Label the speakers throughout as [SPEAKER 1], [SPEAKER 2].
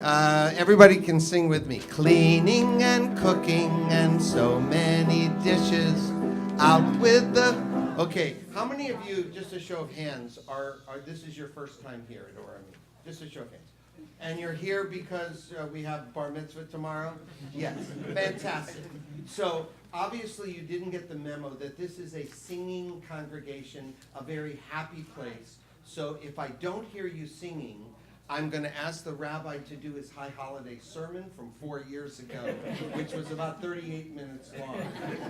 [SPEAKER 1] Everybody can sing with me. Cleaning and cooking and so many dishes. Out with the... Okay, how many of you, just a show of hands, are this is your first time here at Orami? Just a show of hands. And you're here because we have bar mitzvah tomorrow? Yes, fantastic. So obviously you didn't get the memo that this is a singing congregation, a very happy place. So if I don't hear you singing, I'm going to ask the rabbi to do his high holiday sermon from 4 years ago, which was about 38 minutes long,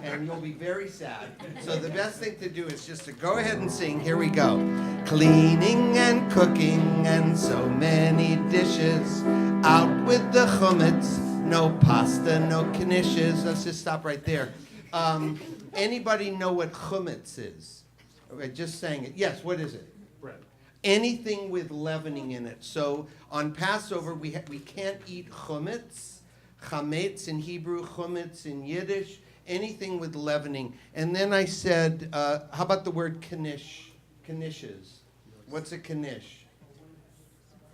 [SPEAKER 1] and you'll be very sad. So the best thing to do is just to go ahead and sing. Here we go. Cleaning and cooking and so many dishes, out with the chumetz, no pasta, no knishes. Let's just stop right there. Anybody know what chumetz is? Okay, just saying it. Yes, what is it? Anything with leavening in it. So on Passover, we can't eat chametz, chametz in Hebrew, chametz in Yiddish, anything with leavening. And then I said, how about the word knish, knishes? What's a knish?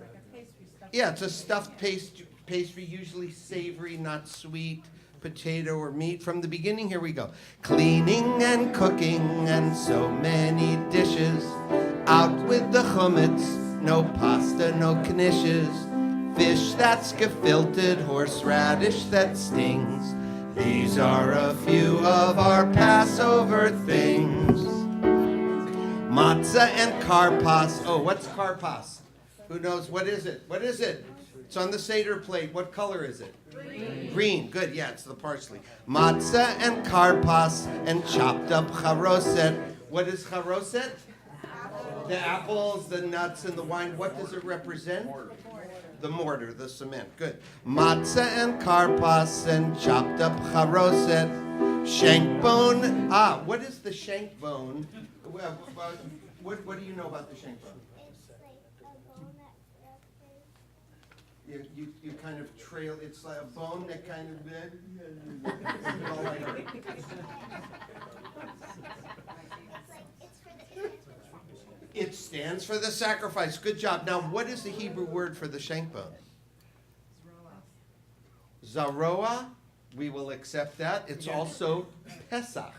[SPEAKER 2] Like a pastry stuff.
[SPEAKER 1] Yeah, it's a stuffed pastry, usually savory, not sweet, potato or meat. From the beginning, here we go. Cleaning and cooking and so many dishes. Out with the chumetz, no pasta, no knishes. Fish that's gefiltered, horseradish that stings. These are a few of our Passover things. Matzah and karpas. Oh, what's karpas? Who knows? What is it? What is it? It's on the Seder plate. What color is it?
[SPEAKER 2] Green.
[SPEAKER 1] Green. Good. Yeah, it's the parsley. Matzah and karpas and chopped up charoset. What is charoset? The apples, the nuts, and the wine. What does it represent? The mortar, the cement. Good. Matzah and karpas and chopped up charoset. Shank bone. What is the shank bone? What do you know about the shank bone?
[SPEAKER 3] It's like a bone that
[SPEAKER 1] You kind of trail. It's like a bone that kind of. It stands for the sacrifice. Good job. Now, what is the Hebrew word for the shank bone? Zaroa. We will accept that. It's also Pesach.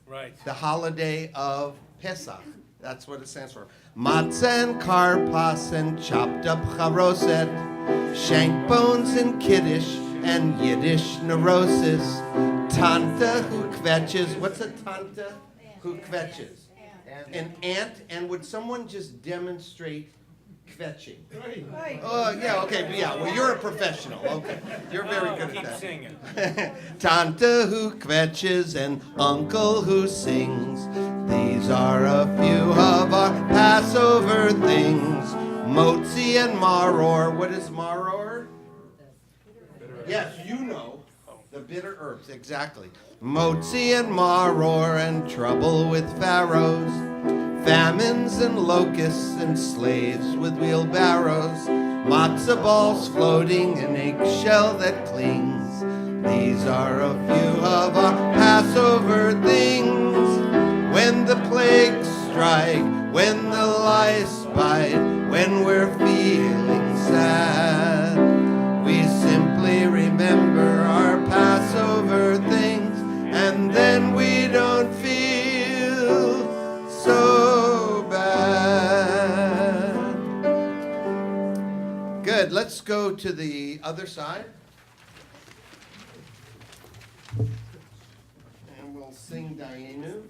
[SPEAKER 4] Right.
[SPEAKER 1] The holiday of Pesach. That's what it stands for. Matzah and karpas and chopped up charoset, shank bones and kiddush and Yiddish neurosis. Tanta who kvetches. What's a tanta who kvetches? An ant. And would someone just demonstrate kvetching?
[SPEAKER 2] Right.
[SPEAKER 1] Oh, yeah, okay, yeah, well, you're a professional, okay. You're very good at
[SPEAKER 4] Keep
[SPEAKER 1] that.
[SPEAKER 4] singing.
[SPEAKER 1] Tanta who kvetches and uncle who sings. These are a few of our Passover things. Motzi and maror. What is maror? Yes, you know. The bitter herbs, exactly. Motzi and maror and trouble with pharaohs. Famines and locusts and slaves with wheelbarrows. Matzah balls floating, an eggshell that clings. These are a few of our Passover things. When the plagues strike, when the lice bite, when we're feeling sad, we simply remember our Passover things, and then we don't feel so bad. Good. Let's go to the other side. And we'll sing Dayenu.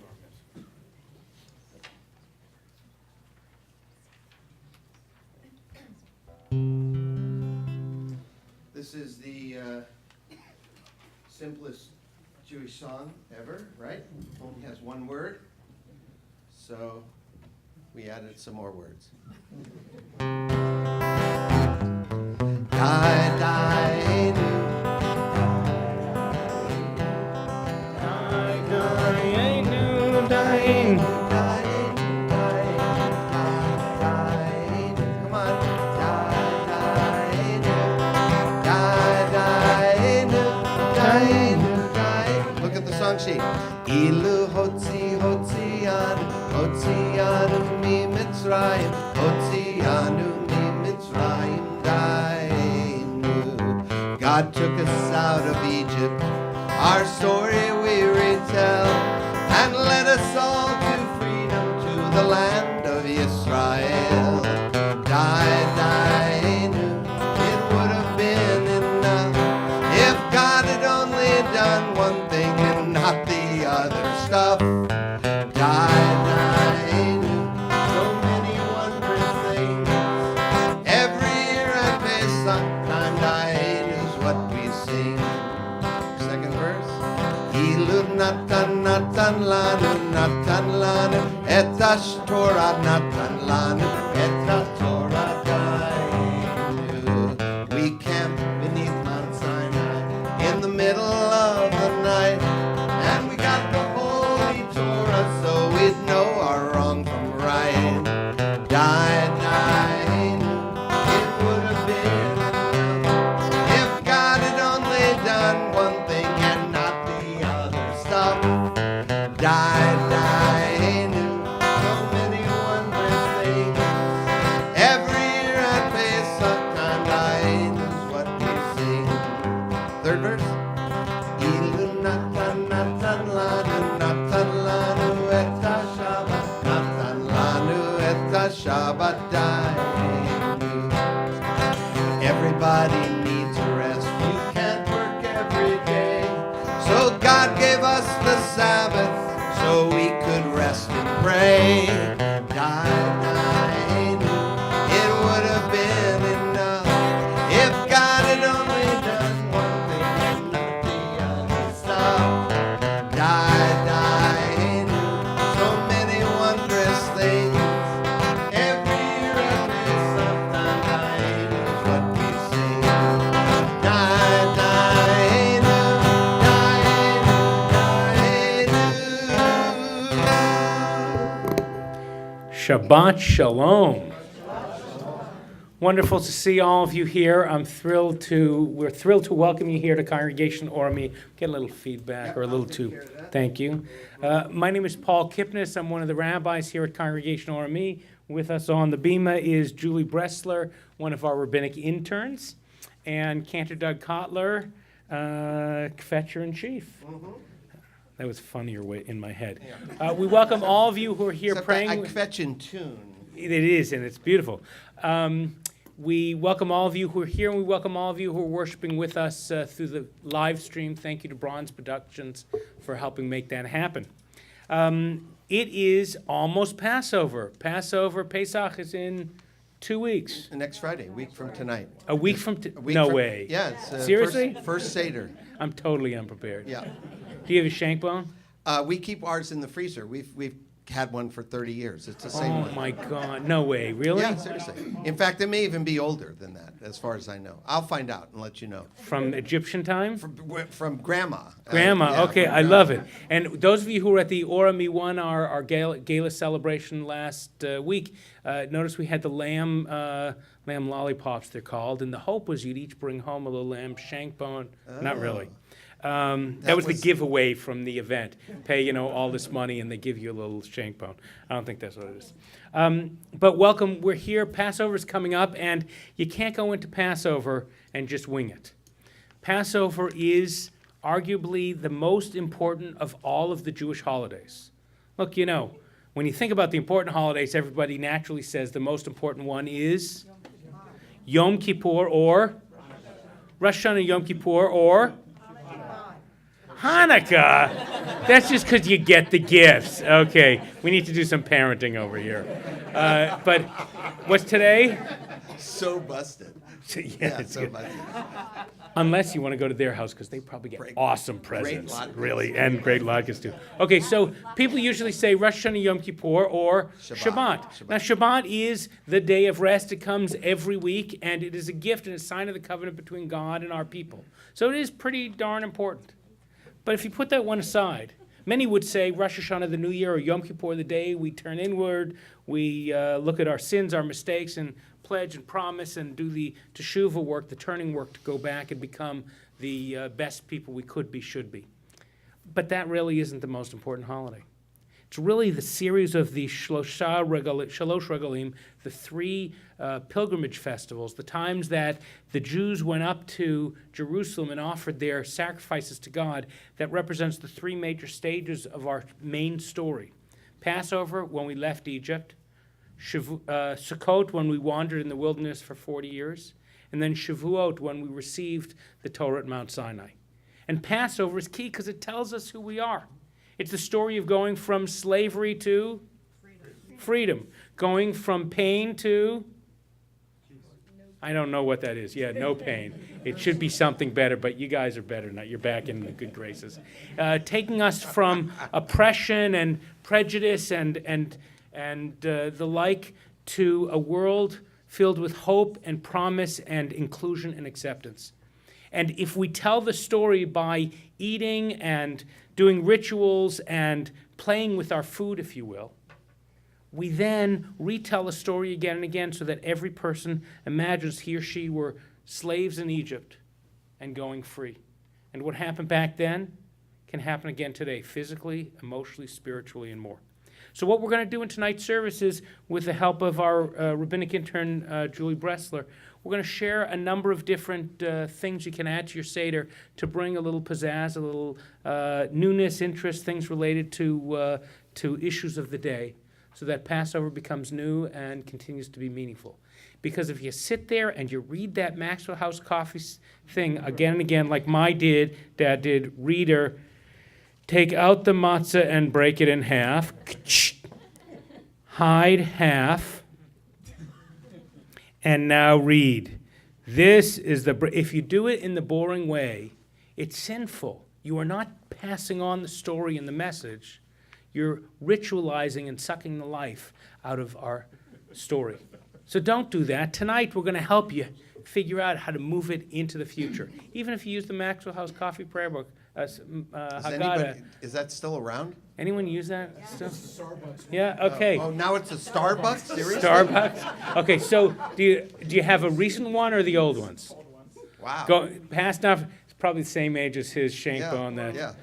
[SPEAKER 1] This is the simplest Jewish song ever, right? Only has one word. So we added some more words. Come on. Look at the song sheet. Ilu hotzi hotzianu mi Mitzrayim, hotzianu mi Mitzrayim dainu. God took us out of Egypt. Our story we retell, and led us all to freedom, to the land of Israel. Dainu, it would have been enough if God had only done one thing and not the other stuff. Dainu, so many wondrous things. Every year at Pesach time, Dainu is what we sing. Second verse. Ilu natan lanu et Torah natan lanu et Torah dainu. We camped beneath Mount Sinai in the middle of the night, and we got the Holy Torah so we'd know our wrong from right. Dainu, it would have been enough if God had only done one thing and not the other stuff. Dainu, so many wondrous things. Every year at Pesach time, Dainu is what we sing. Third verse. Ilu natan lanu et Shabbat, natan lanu et Shabbat dainu. Everybody needs a rest. You can't work every day. So God gave us the Sabbath so we could rest and pray. Dainu, it would have been enough if God had only done one thing and not the other stuff. Dainu, so many wondrous things. Every year at Pesach time, Dainu is what we sing. Dainu, Dainu.
[SPEAKER 4] Shabbat Shalom. Wonderful to see all of you here. We're thrilled to welcome you here to Congregation Ormy. Get a little feedback or a little too. Thank you. My name is Paul Kipnis. I'm one of the rabbis here at Congregation Ormy. With us on the bima is Julie Bressler, one of our rabbinic interns, and Cantor Doug Kotler, Kvetcher-in-Chief. That was funnier in my head. We welcome all of you who are here
[SPEAKER 1] Except
[SPEAKER 4] praying.
[SPEAKER 1] I kvetch in tune.
[SPEAKER 4] It is, and it's beautiful. We welcome all of you who are here, and we welcome all of you who are worshiping with us through the live stream. Thank you to Bronze Productions for helping make that happen. It is almost Passover. Pesach is in 2 weeks.
[SPEAKER 1] Next Friday, a week from tonight.
[SPEAKER 4] A week from
[SPEAKER 1] A week
[SPEAKER 4] no
[SPEAKER 1] from-
[SPEAKER 4] way.
[SPEAKER 1] Yeah, it's
[SPEAKER 4] Seriously?
[SPEAKER 1] First Seder.
[SPEAKER 4] I'm totally unprepared.
[SPEAKER 1] Yeah,
[SPEAKER 4] Do you have a shank bone?
[SPEAKER 1] we keep ours in the freezer. We've had one for 30 years. It's the same
[SPEAKER 4] Oh
[SPEAKER 1] one.
[SPEAKER 4] my God! No way! Really?
[SPEAKER 1] Yeah, seriously. In fact, it may even be older than that, as far as I know. I'll find out and let you know.
[SPEAKER 4] From Egyptian time?
[SPEAKER 1] From Grandma.
[SPEAKER 4] Grandma,
[SPEAKER 1] Yeah,
[SPEAKER 4] okay,
[SPEAKER 1] from
[SPEAKER 4] I
[SPEAKER 1] Grandma.
[SPEAKER 4] love it. And those of you who were at the Orami One, our gala celebration last week, notice we had the lamb lollipops, they're called, and the hope was you'd each bring home a little lamb shank bone. Not really. That was the giveaway from the event. Pay, all this money and they give you a little shank bone. I don't think that's what it is. But welcome, we're here. Passover's coming up, and you can't go into Passover and just wing it. Passover is arguably the most important of all of the Jewish holidays. Look, when you think about the important holidays, everybody naturally says the most important one is Yom Kippur or Rosh Hashanah, Yom Kippur or Hanukkah. That's just because you get the gifts. Okay, we need to do some parenting over here. But what's today?
[SPEAKER 1] So busted.
[SPEAKER 4] Yeah, it's
[SPEAKER 1] so
[SPEAKER 4] good.
[SPEAKER 1] busted.
[SPEAKER 4] Unless you want to go to their house because they probably get
[SPEAKER 1] Great-
[SPEAKER 4] awesome
[SPEAKER 1] great
[SPEAKER 4] presents.
[SPEAKER 1] latkes.
[SPEAKER 4] Really, and great latkes too. Okay, so people usually say Rosh Hashanah, Yom Kippur, or Shabbat. Now, Shabbat is the day of rest. It comes every week, and it is a gift and a sign of the covenant between God and our people. So it is pretty darn important. But if you put that one aside, many would say Rosh Hashanah, the New Year, or Yom Kippur, the day we turn inward, we look at our sins, our mistakes, and pledge and promise and do the teshuvah work, the turning work to go back and become the best people we could be, should be. But that really isn't the most important holiday. It's really the series of the Shalosh Regalim, the three pilgrimage festivals, the times that the Jews went up to Jerusalem and offered their sacrifices to God, that represents the three major stages of our main story. Passover, when we left Egypt, Sukkot, when we wandered in the wilderness for 40 years, and then Shavuot, when we received the Torah at Mount Sinai. And Passover is key because it tells us who we are. It's the story of going from slavery to freedom, going from pain to, I don't know what that is. Yeah, no pain. It should be something better, but you guys are better now. You're back in the good graces. Taking us from oppression and prejudice and the like to a world filled with hope and promise and inclusion and acceptance. And if we tell the story by eating and doing rituals and playing with our food, if you will, we then retell the story again and again so that every person imagines he or she were slaves in Egypt and going free. And what happened back then can happen again today, physically, emotionally, spiritually, and more. So what we're going to do in tonight's service is, with the help of our rabbinic intern, Julie Bressler, we're going to share a number of different things you can add to your Seder to bring a little pizzazz, a little newness, interest, things related to issues of the day, so that Passover becomes new and continues to be meaningful. Because if you sit there and you read that Maxwell House Coffee thing again and again, like Dad did, reader, take out the matzah and break it in half, hide half, and now read. This is if you do it in the boring way, it's sinful. You are not passing on the story and the message. You're ritualizing and sucking the life out of our story. So don't do that. Tonight we're going to help you figure out how to move it into the future. Even if you use the Maxwell House Coffee Prayer Book, Haggadah.
[SPEAKER 1] Is that still around?
[SPEAKER 4] Anyone use that still? Yeah, okay.
[SPEAKER 1] Oh, now it's a Starbucks? Seriously?
[SPEAKER 4] Starbucks? Okay, so do you have a recent one or the old ones?
[SPEAKER 1] Wow.
[SPEAKER 4] Past enough, it's probably the same age as his Shanko on that.
[SPEAKER 1] Yeah.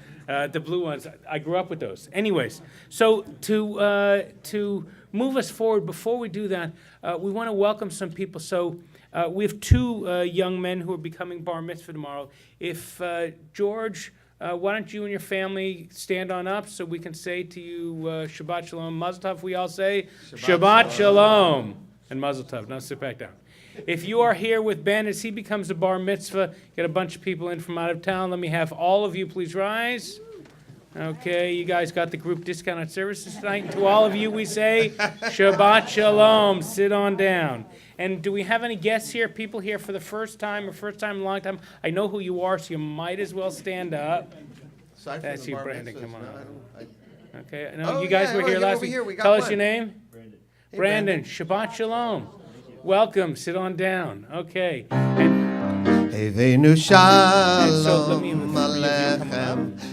[SPEAKER 4] The blue ones, I grew up with those. Anyways, so to move us forward, before we do that, we want to welcome some people. So we have two young men who are becoming bar mitzvah tomorrow. If George, why don't you and your family stand on up so we can say to you Shabbat Shalom, Mazel Tov. We all say Shabbat Shalom and Mazel Tov. Now sit back down. If you are here with Ben as he becomes a bar mitzvah, get a bunch of people in from out of town. Let me have all of you please rise. Okay, you guys got the group discounted services tonight. And to all of you we say Shabbat Shalom. Sit on down. And do we have any guests here, people here for the first time or first time in a long time? I know who you are, so you might as well stand up.
[SPEAKER 1] Aside from
[SPEAKER 4] That's
[SPEAKER 1] the
[SPEAKER 4] you,
[SPEAKER 1] bar
[SPEAKER 4] Brandon,
[SPEAKER 1] mitzvahs,
[SPEAKER 4] come on.
[SPEAKER 1] no,
[SPEAKER 4] Okay, no,
[SPEAKER 1] Oh,
[SPEAKER 4] you guys
[SPEAKER 1] yeah,
[SPEAKER 4] were
[SPEAKER 1] oh,
[SPEAKER 4] here
[SPEAKER 1] you're
[SPEAKER 4] last
[SPEAKER 1] over
[SPEAKER 4] week.
[SPEAKER 1] here. We got
[SPEAKER 4] Tell us
[SPEAKER 1] one.
[SPEAKER 4] your name. Brandon. Shabbat Shalom. Welcome. Sit on down. Okay. And
[SPEAKER 1] Heveinu
[SPEAKER 4] so let me
[SPEAKER 1] shalom
[SPEAKER 4] with the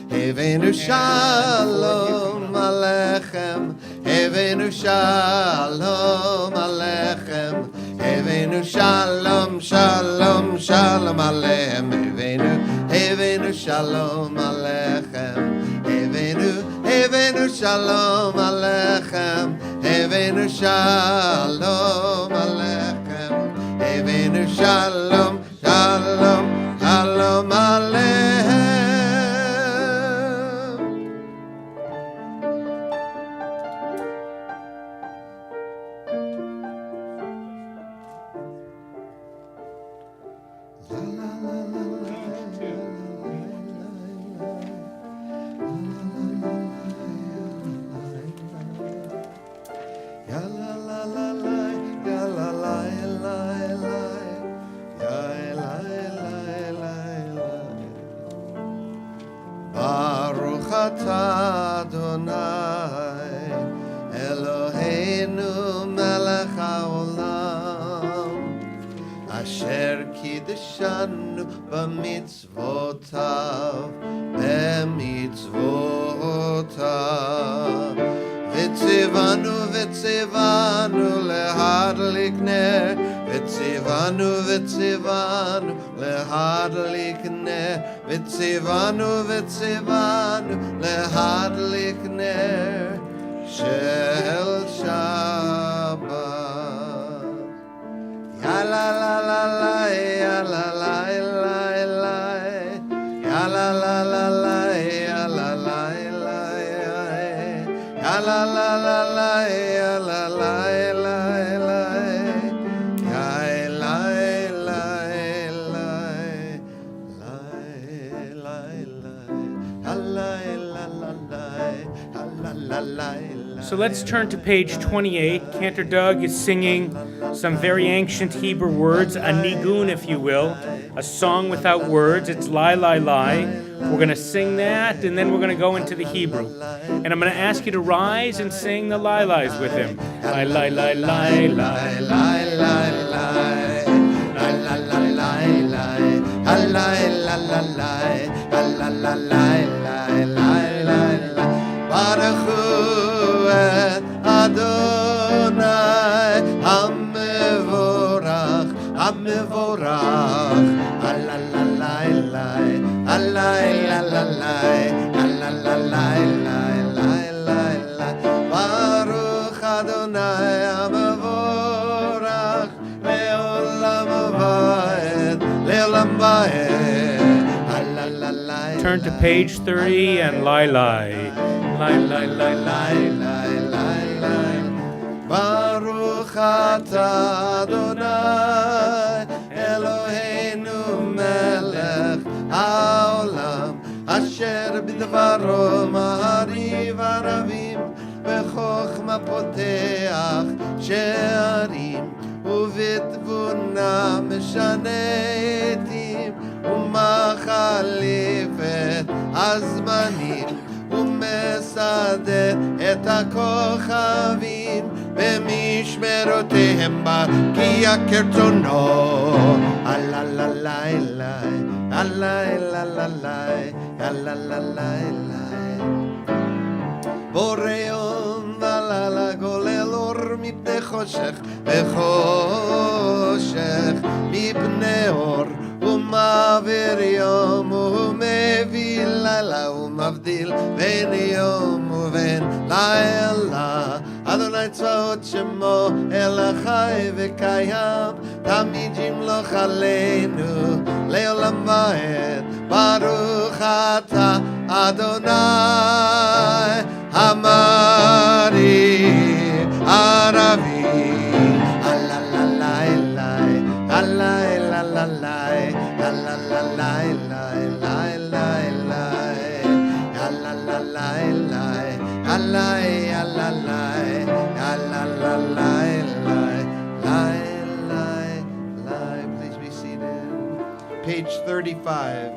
[SPEAKER 4] three of you come
[SPEAKER 1] alechem. Heveinu shalom alechem. Heveinu shalom alechem. Heveinu shalom, shalom, shalom alechem. Heveinu shalom alechem. Heveinu shalom alechem. Heveinu shalom alechem. Heveinu shalom, shalom, shalom alechem. Ya la la la la, ya la la la la, ya la la la la. Baruch atah Adonai, Eloheinu melech haolam, asher kiddeshanu b'mitzvotav, b'mitzvotav. Vitzivanu, vitzivanu, lehadlik ner. Vitzivanu, vitzivanu, lehadlik ner. Vitzivanu, vitzivanu, lehadlik ner. של שבת. יא לה לה לה לה, יא לה לה לה לה, יא לה לה לה לה, יא לה לה לה, יא לה לה לה לה, יא לה לה לה לה,
[SPEAKER 4] So let's turn to page 28. Cantor Doug is singing some very ancient Hebrew words, a nigun, if you will, a song without words. It's lie, lie, lie. We're going to sing that, and then we're going to go into the Hebrew. And I'm going to ask you to rise and sing the lie, lies with him. Lie, lie, lie, lie, lie, lie, lie, lie. La la la la la, la la la la la, la la la la la.
[SPEAKER 1] Baruch Hu et Adonai Hamevorach, Hamevorach. La la la la la, la la la la, la la la la la. Baruch Adonai Hamevorach leolam vaed, leolam vaed. Turn to page 30 and lie, lie. Lie, lie, lie, lie, lie, lie, lie. Baruch atah Adonai Eloheinu melech haolam asher b'dvaro ma'ariv aravim b'chochma poteach she'arim ובתבונה משנה עתים ומחליף את הזמנים ומסדר את הכוכבים במשמרותיהם בקיע כרצונו. הלללילאי, הלללילאי, הלללילאי. בורא יום ולילה גולל אור מפני חושך וחושך מפני אור ומעביר יום ומביא לילה ומבדיל בין יום ובין לילה. אדוני צבאות שמו אלא חי וקיים תמיד ימלוך עלינו לעולם ועד. ברוך אתה אדוני המרי ערבי. הלללילאי, הלללילאי, הלללילאי, הלללילאי, הלללילאי. Please be seated. Page 35.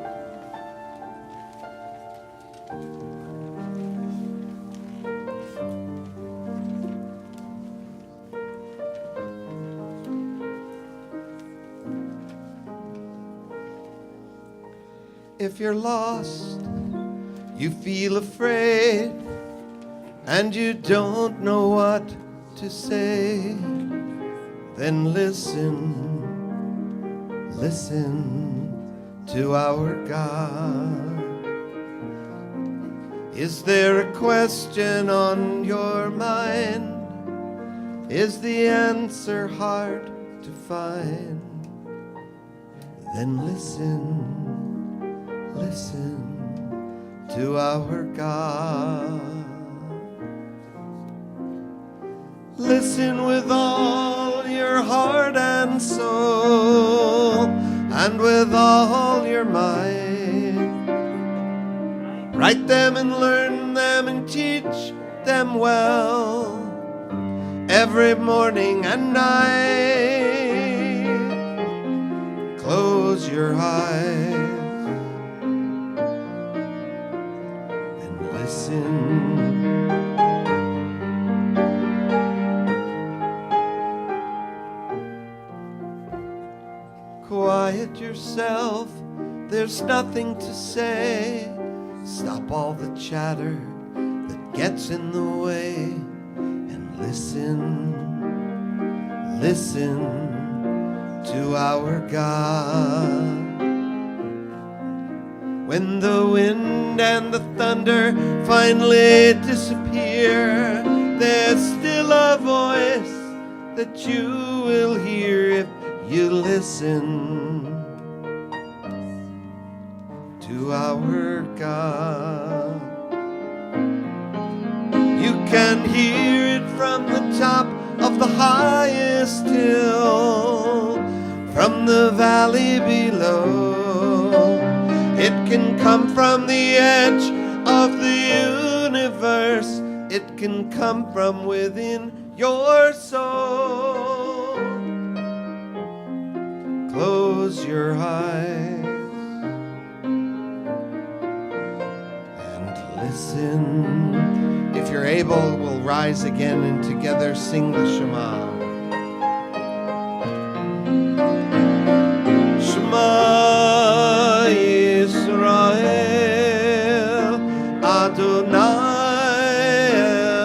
[SPEAKER 1] If you're lost, you feel afraid, and you don't know what to say, then listen, listen to our God. Is there a question on your mind? Is the answer hard to find? Then listen, listen to our God. Listen with all your heart and soul, and with all your might. Write them and learn them and teach them well, every morning and night. Close your eyes and listen. Quiet yourself, there's nothing to say. Stop all the chatter that gets in the way, and listen, listen to our God. When the wind and the thunder finally disappear, there's still a voice that you will hear if you listen to our God. You can hear it from the top of the highest hill, from the valley below. It can come from the edge of the universe. It can come from within your soul. Close your eyes and listen. If you're able, we'll rise again and together sing the Shema. Shema Yisrael Adonai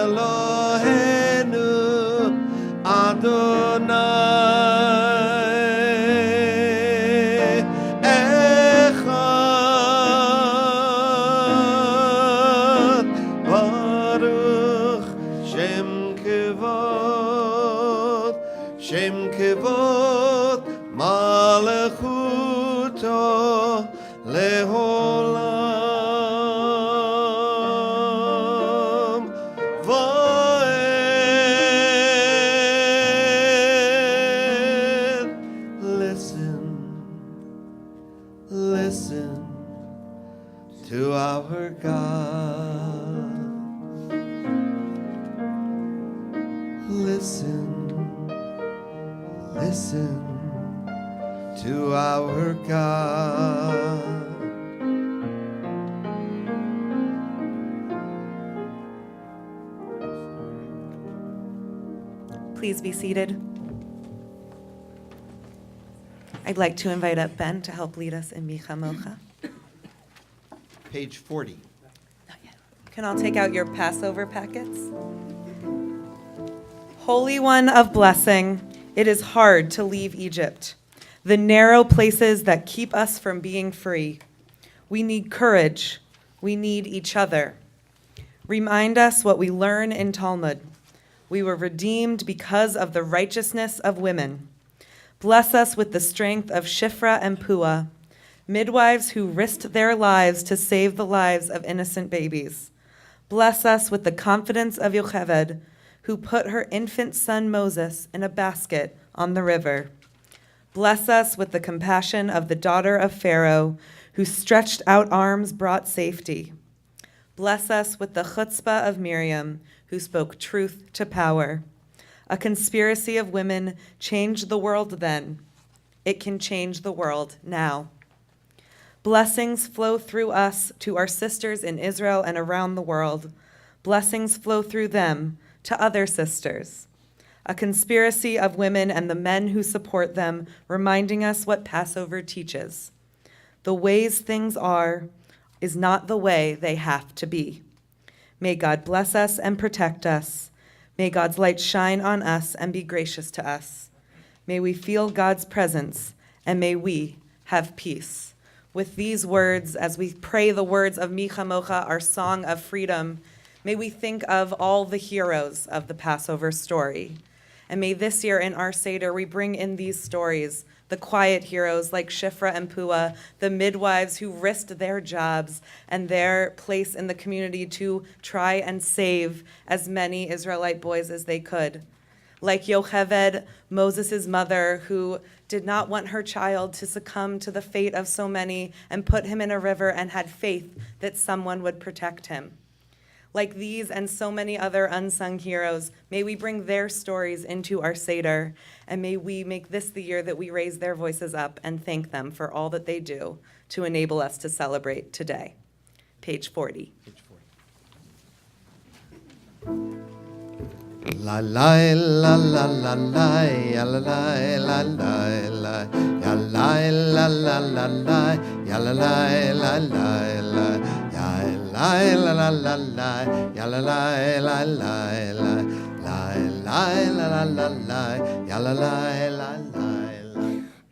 [SPEAKER 1] Eloheinu Adonai Echad Baruch Shem Kevod Malachuto Leholam Voed. Listen to our God. Listen to our God.
[SPEAKER 5] Please be seated. I'd like to invite up Ben to help lead us in Micha Mocha.
[SPEAKER 1] Page 40.
[SPEAKER 5] Can all take out your Passover packets? Holy One of blessing, it is hard to leave Egypt, the narrow places that keep us from being free. We need courage. We need each other. Remind us what we learn in Talmud. We were redeemed because of the righteousness of women. Bless us with the strength of Shifra and Pua, midwives who risked their lives to save the lives of innocent babies. Bless us with the confidence of Yocheved, who put her infant son Moses in a basket on the river. Bless us with the compassion of the daughter of Pharaoh, who stretched out arms brought safety. Bless us with the chutzpah of Miriam, who spoke truth to power. A conspiracy of women changed the world then. It can change the world now. Blessings flow through us to our sisters in Israel and around the world. Blessings flow through them to other sisters. A conspiracy of women and the men who support them, reminding us what Passover teaches. The ways things are is not the way they have to be. May God bless us and protect us. May God's light shine on us and be gracious to us. May we feel God's presence, and may we have peace. With these words, as we pray the words of Micha Mocha, our song of freedom, may we think of all the heroes of the Passover story. And may this year in our Seder, we bring in these stories, the quiet heroes like Shifra and Pua, the midwives who risked their jobs and their place in the community to try and save as many Israelite boys as they could. Like Yocheved, Moses' mother, who did not want her child to succumb to the fate of so many and put him in a river and had faith that someone would protect him. Like these and so many other unsung heroes, may we bring their stories into our Seder, and may we make this the year that we raise their voices up and thank them for all that they do to enable us to celebrate today. Page 40.
[SPEAKER 1] La la la la la la ya la la la la la ya la la la la la ya la la la la la ya la la la la la ya la la la la la la la la la ya la la la la.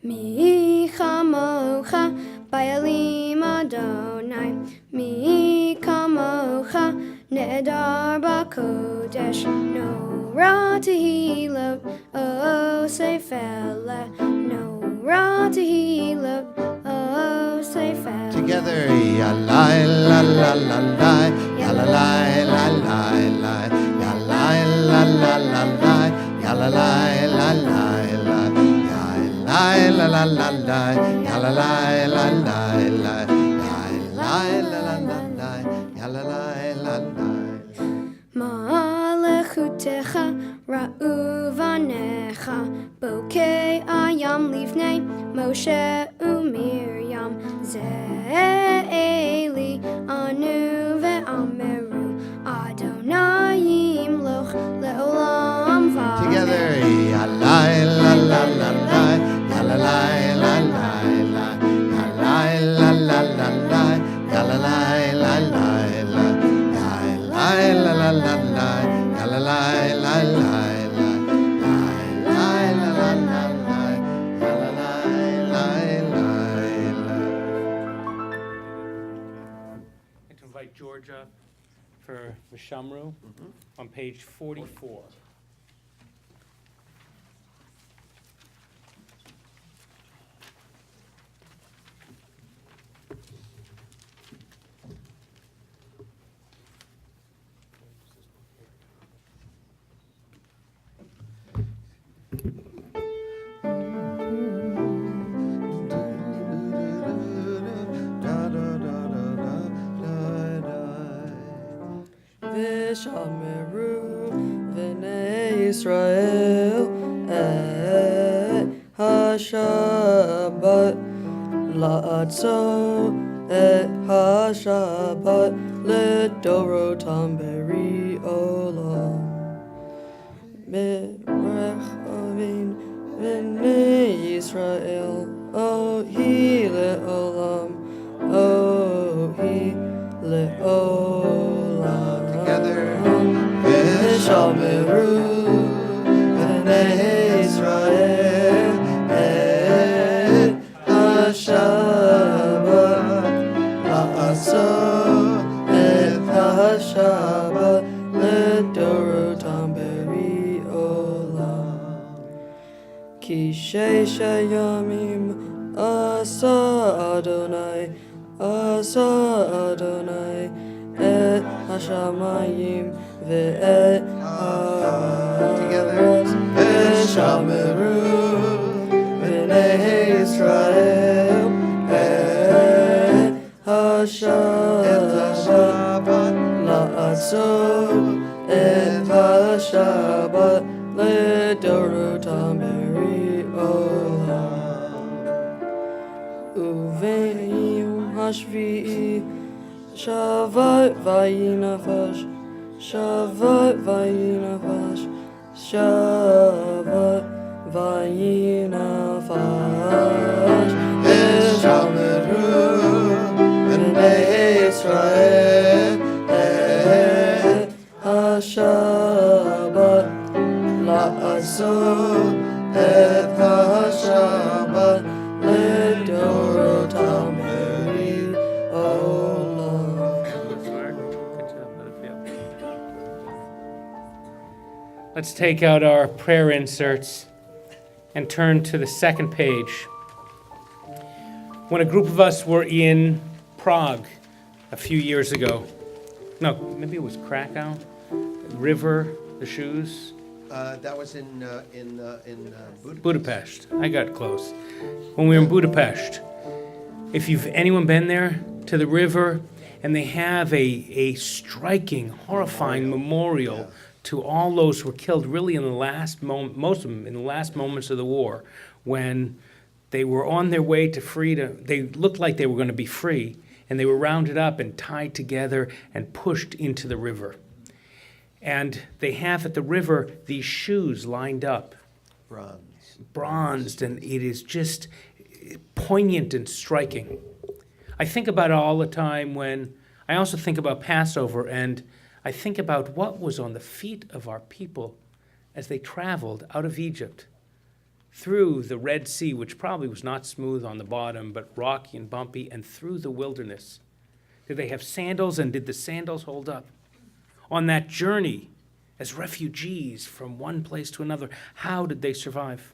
[SPEAKER 3] Mi chamocha ba'elim Adonai, mi kamocha nedar bakot. Kodesh, no ra tehilot, oh say fella, no ra tehilot, oh say fella.
[SPEAKER 1] Together, ya la la la la la, ya la la la la la, ya la la la la la, ya la la la la la, ya la la la la la, ya la la la la la, ya la la la la la, ya la la la la.
[SPEAKER 3] Ma'alechutecha ra'u vanecha, bokei ayam livnei Moshe u'Miriam, ze'eli anu ve'ameru, Adonai yimloch le'olam va'ed.
[SPEAKER 1] Together, ya la la la la la, ya la la la la la, ya la la la la la, ya la la la la la, ya la la la la la, ya la la la la la, ya la la la la la, ya la la la la la.
[SPEAKER 4] I'd like to invite George up for Vishamru on page 44.
[SPEAKER 6] Vishameru v'nei Yisrael et ha-Shabbat la'atzo et ha-Shabbat ledorotam beri olam Merechavin v'nei Yisrael ohi le'olam ohi le'olam
[SPEAKER 1] Together,
[SPEAKER 6] Vishameru v'nei Yisrael et ha-Shabbat la'atzo et ha-Shabbat ledorotam beri olam Ki sheisha yamim asa Adonai et hashamayim ve'et haaretz Vishameru v'nei Yisrael et ha-Shabbat la'atzo et ha-Shabbat ledorotam beri olam Uve'im hashvi'i Shabbat vayinafash Shabbat vayinafash Shabbat vayinafash Vishameru v'nei Yisrael et ha-Shabbat la'atzo et ha-Shabbat ledorotam beri olam
[SPEAKER 4] Good job. Let it feel. Let's take out our prayer inserts and turn to the second page. When a group of us were in Prague a few years ago, no, maybe it was Krakow, River, the shoes,
[SPEAKER 1] that was in Budapest.
[SPEAKER 4] Budapest. I got close. When we were in Budapest, if you've anyone been there to the river, and they have a striking, horrifying memorial to all those who were killed really in the last moment, most of them in the last moments of the war, when they were on their way to freedom. They looked like they were going to be free, and they were rounded up and tied together and pushed into the river. And they have at the river these shoes lined up, bronzed, and it is just poignant and striking. I think about it all the time when I also think about Passover, and I think about what was on the feet of our people as they traveled out of Egypt through the Red Sea, which probably was not smooth on the bottom, but rocky and bumpy, and through the wilderness. Did they have sandals, and did the sandals hold up? On that journey, as refugees from one place to another. How did they survive?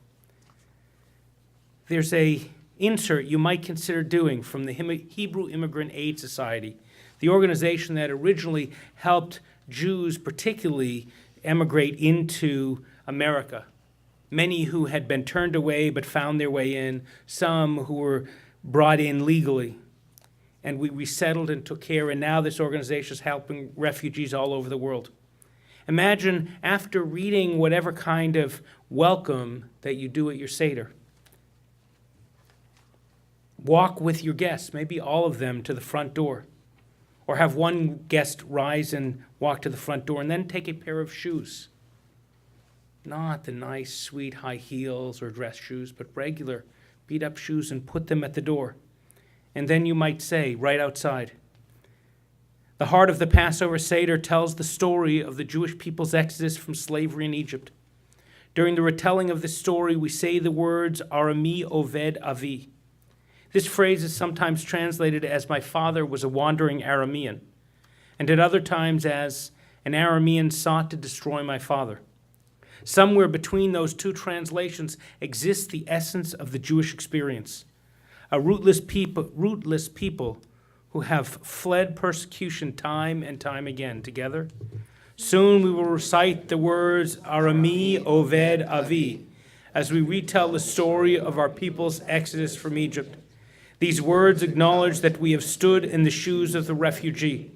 [SPEAKER 4] There's a insert you might consider doing from the Hebrew Immigrant Aid Society, the organization that originally helped Jews particularly emigrate into America. Many who had been turned away but found their way in, some who were brought in legally. And we resettled and took care, and now this organization is helping refugees all over the world. Imagine after reading whatever kind of welcome that you do at your Seder, walk with your guests, maybe all of them, to the front door. Or have one guest rise and walk to the front door and then take a pair of shoes. Not the nice, sweet high heels or dress shoes, but regular beat-up shoes, and put them at the door. And then you might say, right outside, the heart of the Passover Seder tells the story of the Jewish people's exodus from slavery in Egypt. During the retelling of this story, we say the words, Arami Oved Avi. This phrase is sometimes translated as, my father was a wandering Aramean, and at other times as, an Aramean sought to destroy my father. Somewhere between those two translations exists the essence of the Jewish experience. A rootless people who have fled persecution time and time again. Together, soon we will recite the words Arami Oved Avi as we retell the story of our people's exodus from Egypt. These words acknowledge that we have stood in the shoes of the refugee.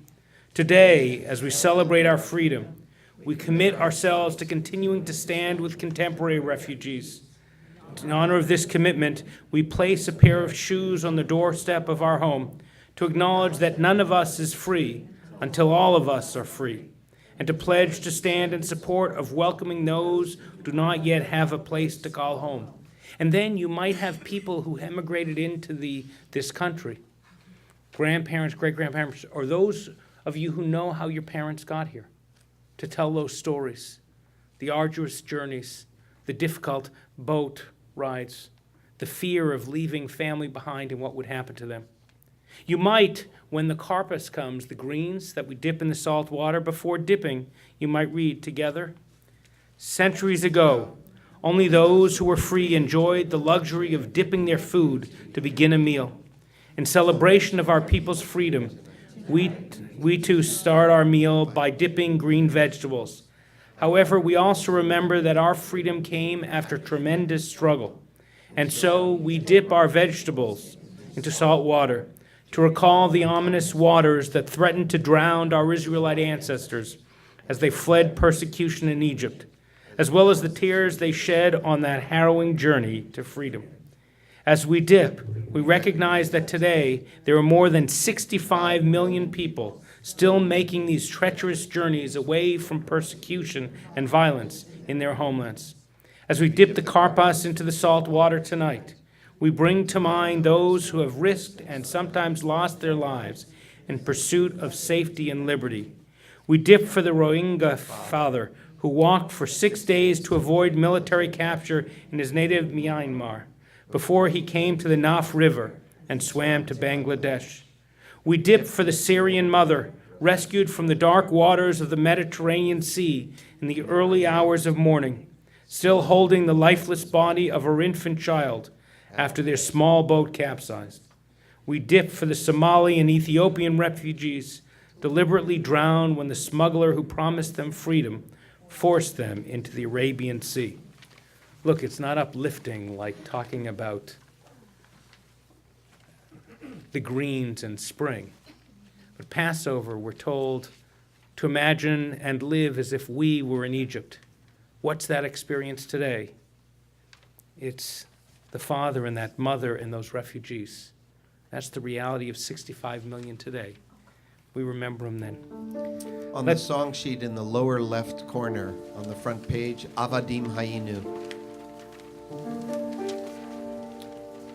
[SPEAKER 4] Today, as we celebrate our freedom, we commit ourselves to continuing to stand with contemporary refugees. In honor of this commitment, we place a pair of shoes on the doorstep of our home to acknowledge that none of us is free until all of us are free, and to pledge to stand in support of welcoming those who do not yet have a place to call home. And then you might have people who emigrated into this country, grandparents, great-grandparents, or those of you who know how your parents got here, to tell those stories, the arduous journeys, the difficult boat rides, the fear of leaving family behind and what would happen to them. You might, when the karpas comes, the greens that we dip in the salt water, before dipping, you might read together, centuries ago, only those who were free enjoyed the luxury of dipping their food to begin a meal. In celebration of our people's freedom, we too start our meal by dipping green vegetables. However, we also remember that our freedom came after tremendous struggle. And so we dip our vegetables into salt water to recall the ominous waters that threatened to drown our Israelite ancestors as they fled persecution in Egypt, as well as the tears they shed on that harrowing journey to freedom. As we dip, we recognize that today there are more than 65 million people still making these treacherous journeys away from persecution and violence in their homelands. As we dip the karpas into the salt water tonight, we bring to mind those who have risked and sometimes lost their lives in pursuit of safety and liberty. We dip for the Rohingya father who walked for 6 days to avoid military capture in his native Myanmar before he came to the Naf River and swam to Bangladesh. We dip for the Syrian mother rescued from the dark waters of the Mediterranean Sea in the early hours of morning, still holding the lifeless body of her infant child after their small boat capsized. We dip for the Somali and Ethiopian refugees deliberately drowned when the smuggler who promised them freedom forced them into the Arabian Sea. Look, it's not uplifting like talking about the greens and spring. But Passover, we're told to imagine and live as if we were in Egypt. What's that experience today? It's the father and that mother and those refugees. That's the reality of 65 million today. We remember them then.
[SPEAKER 1] On the song sheet in the lower left corner on the front page, Avadim Hayinu.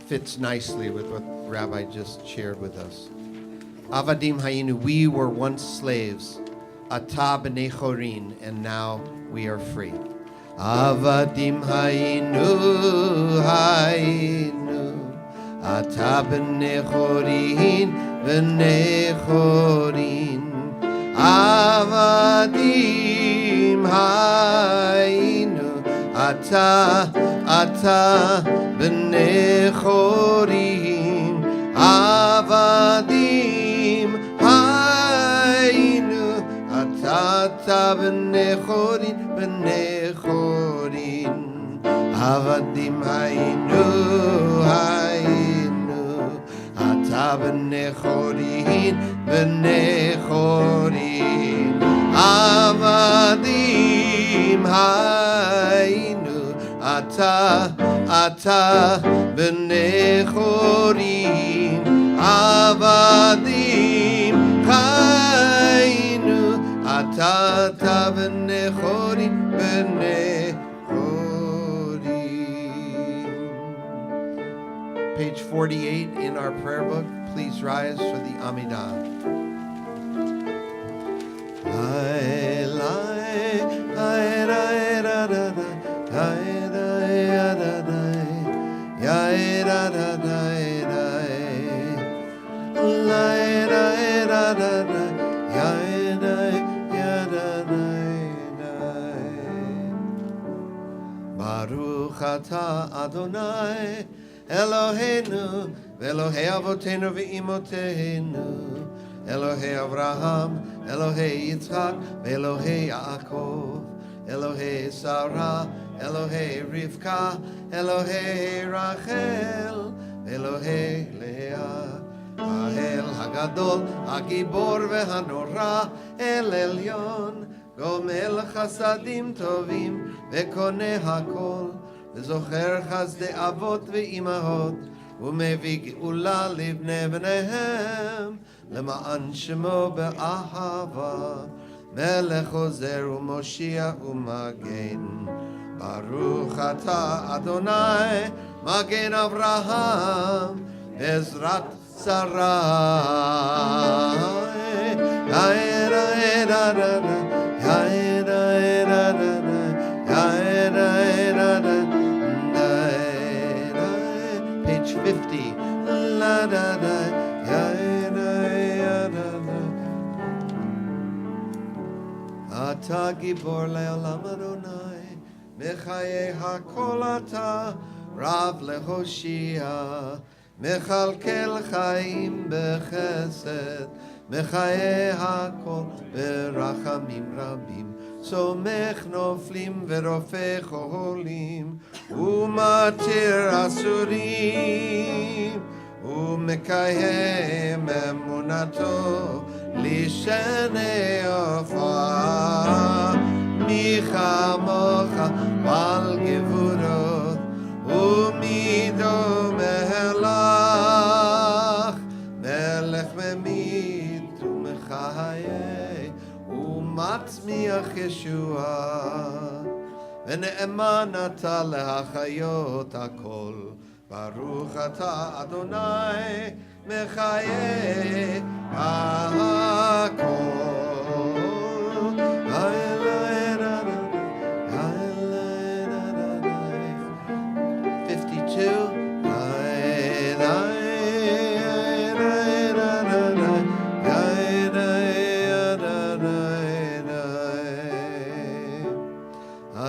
[SPEAKER 1] Fits nicely with what Rabbi just shared with us. Avadim Hayinu, we were once slaves. Ata b'nei chorin, and now we are free. Avadim Hayinu, Hayinu. Ata b'nei chorin, b'nei chorin. Avadim היינו אתה בני חורין עבדים היינו אתה בני חורין עבדים היינו אתה בני חורין עבדים היינו אתה בני חורין עבדים היינו אתה בני חורין Page 48 in our prayer book. Please rise for the Amidah. Baruch atah Adonai Eloheinu ve'Elohei Avotenu ve'Imotenu Elohei Avraham, Elohei Yitzchak, ve'Elohei Yaakov Elohei Sarah, Elohei Rivka, Elohei Rachel Elohei Leah Ha'el Hagadol, Hagibor ve'Hanora El Elyon Gomel Chasadim Tovim ve'Koneh Hakol וזוכר חסדי אבות ואימהות ומביא גאולה לבני בניהם למען שמו באהבה מלך עוזר ומושיע ומגן ברוך אתה אדוני מגן אברהם עזרת שרי Page 50. La da da ya da ya da da. Ata gibor le'olam Adonai, mechayei hakol ata, rav lehoshia, mechalkel chaim bechesed, mechayei hakol berachamim rabim. סומך נופלים ורופא חולים ומתיר אסורים ומקיים אמונתו לשני עופרה מי כמוך בעל גבורות ומי דומה לך מלך ממית ומחיה מצמיח ישועה ונאמן אתה להחיות הכל ברוך אתה אדוני מחיה הכל 52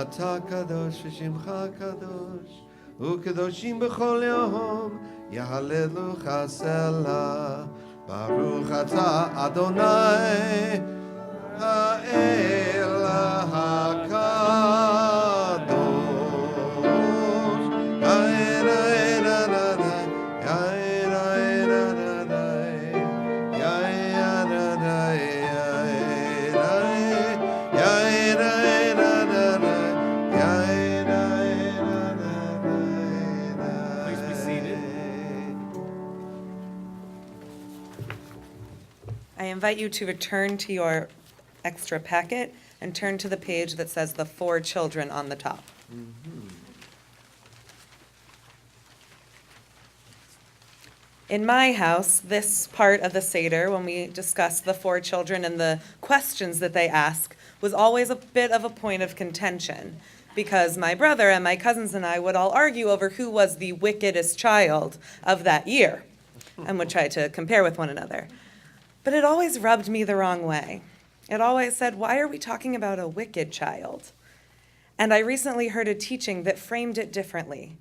[SPEAKER 1] אתה קדוש ושמך קדוש וקדושים בכל יום יהללוך סלה ברוך אתה אדוני האל הקדוש
[SPEAKER 5] I invite you to return to your extra packet and turn to the page that says the 4 children on the top. In my house, this part of the Seder, when we discuss the 4 children and the questions that they ask, was always a bit of a point of contention, because my brother and my cousins and I would all argue over who was the wickedest child of that year, and would try to compare with one another. But it always rubbed me the wrong way. It always said, why are we talking about a wicked child? And I recently heard a teaching that framed it differently.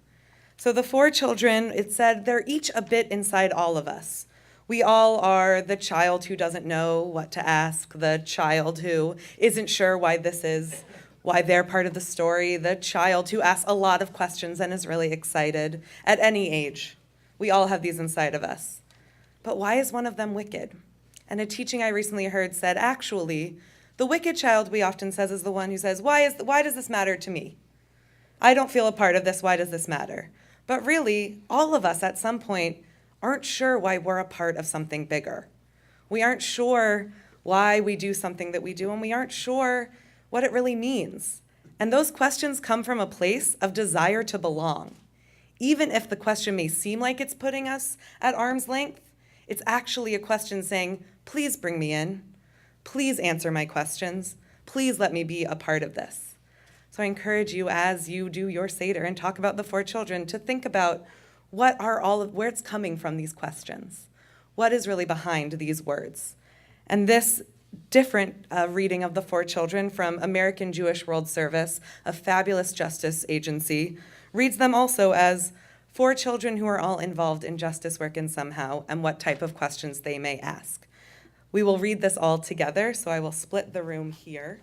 [SPEAKER 5] So the 4 children, it said, they're each a bit inside all of us. We all are the child who doesn't know what to ask, the child who isn't sure why they're part of the story, the child who asks a lot of questions and is really excited at any age. We all have these inside of us. But why is one of them wicked? And a teaching I recently heard said, actually, the wicked child, we often says, is the one who says, why does this matter to me? I don't feel a part of this, why does this matter? But really, all of us at some point aren't sure why we're a part of something bigger. We aren't sure why we do something that we do, and we aren't sure what it really means. And those questions come from a place of desire to belong. Even if the question may seem like it's putting us at arm's length, it's actually a question saying, please bring me in. Please answer my questions. Please let me be a part of this. So I encourage you, as you do your Seder and talk about the 4 children, to think about where it's coming from, these questions. What is really behind these words? And this different reading of the 4 children from American Jewish World Service, a fabulous justice agency, reads them also as 4 children who are all involved in justice work in somehow, and what type of questions they may ask. We will read this all together, so I will split the room here,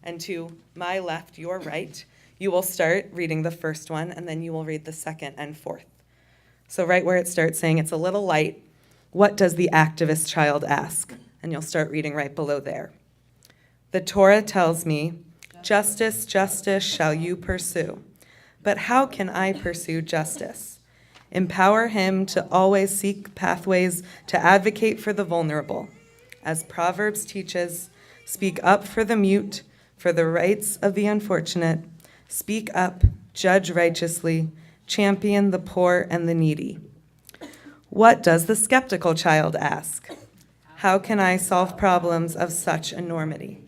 [SPEAKER 5] and to my left, your right, you will start reading the first one, and then you will read the second and fourth. So right where it starts saying it's a little light, what does the activist child ask? And you'll start reading right below there. The Torah tells me, justice, justice shall you pursue. But how can I pursue justice? Empower him to always seek pathways to advocate for the vulnerable. As Proverbs teaches, speak up for the mute, for the rights of the unfortunate. Speak up, judge righteously, champion the poor and the needy. What does the skeptical child ask? How can I solve problems of such enormity?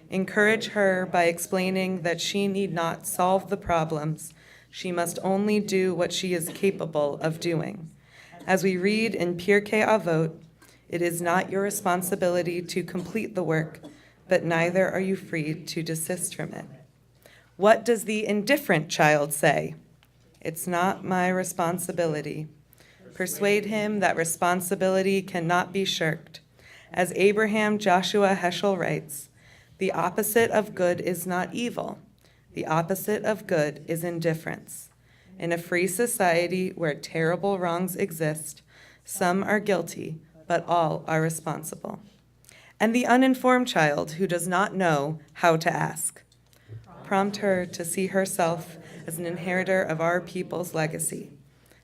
[SPEAKER 5] Encourage her by explaining that she need not solve the problems. She must only do what she is capable of doing. As we read in Pirkei Avot, it is not your responsibility to complete the work, but neither are you free to desist from it. What does the indifferent child say? It's not my responsibility. Persuade him that responsibility cannot be shirked. As Abraham Joshua Heschel writes, the opposite of good is not evil. The opposite of good is indifference. In a free society where terrible wrongs exist, some are guilty, but all are responsible. And the uninformed child who does not know how to ask. Prompt her to see herself as an inheritor of our people's legacy.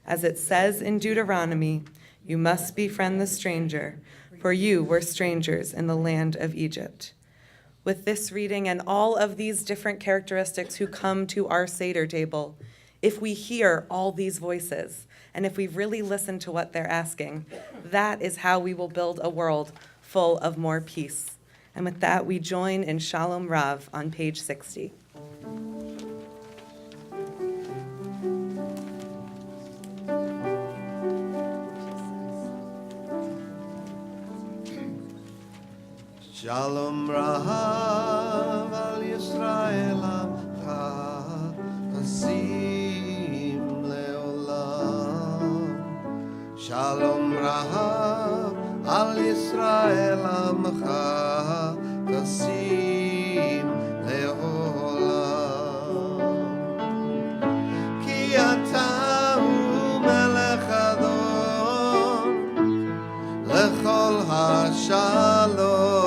[SPEAKER 5] As it says in Deuteronomy, you must befriend the stranger, for you were strangers in the land of Egypt. With this reading and all of these different characteristics who come to our Seder table, if we hear all these voices, and if we really listen to what they're asking, that is how we will build a world full of more peace. And with that, we join in Shalom Rav on page 60.
[SPEAKER 1] Shalom Rahav al Yisrael Amcha Nasim Leolam. Shalom Rahav al Yisrael Amcha Nasim Leolam. Ki ata hu melech Adon lechol hashalom.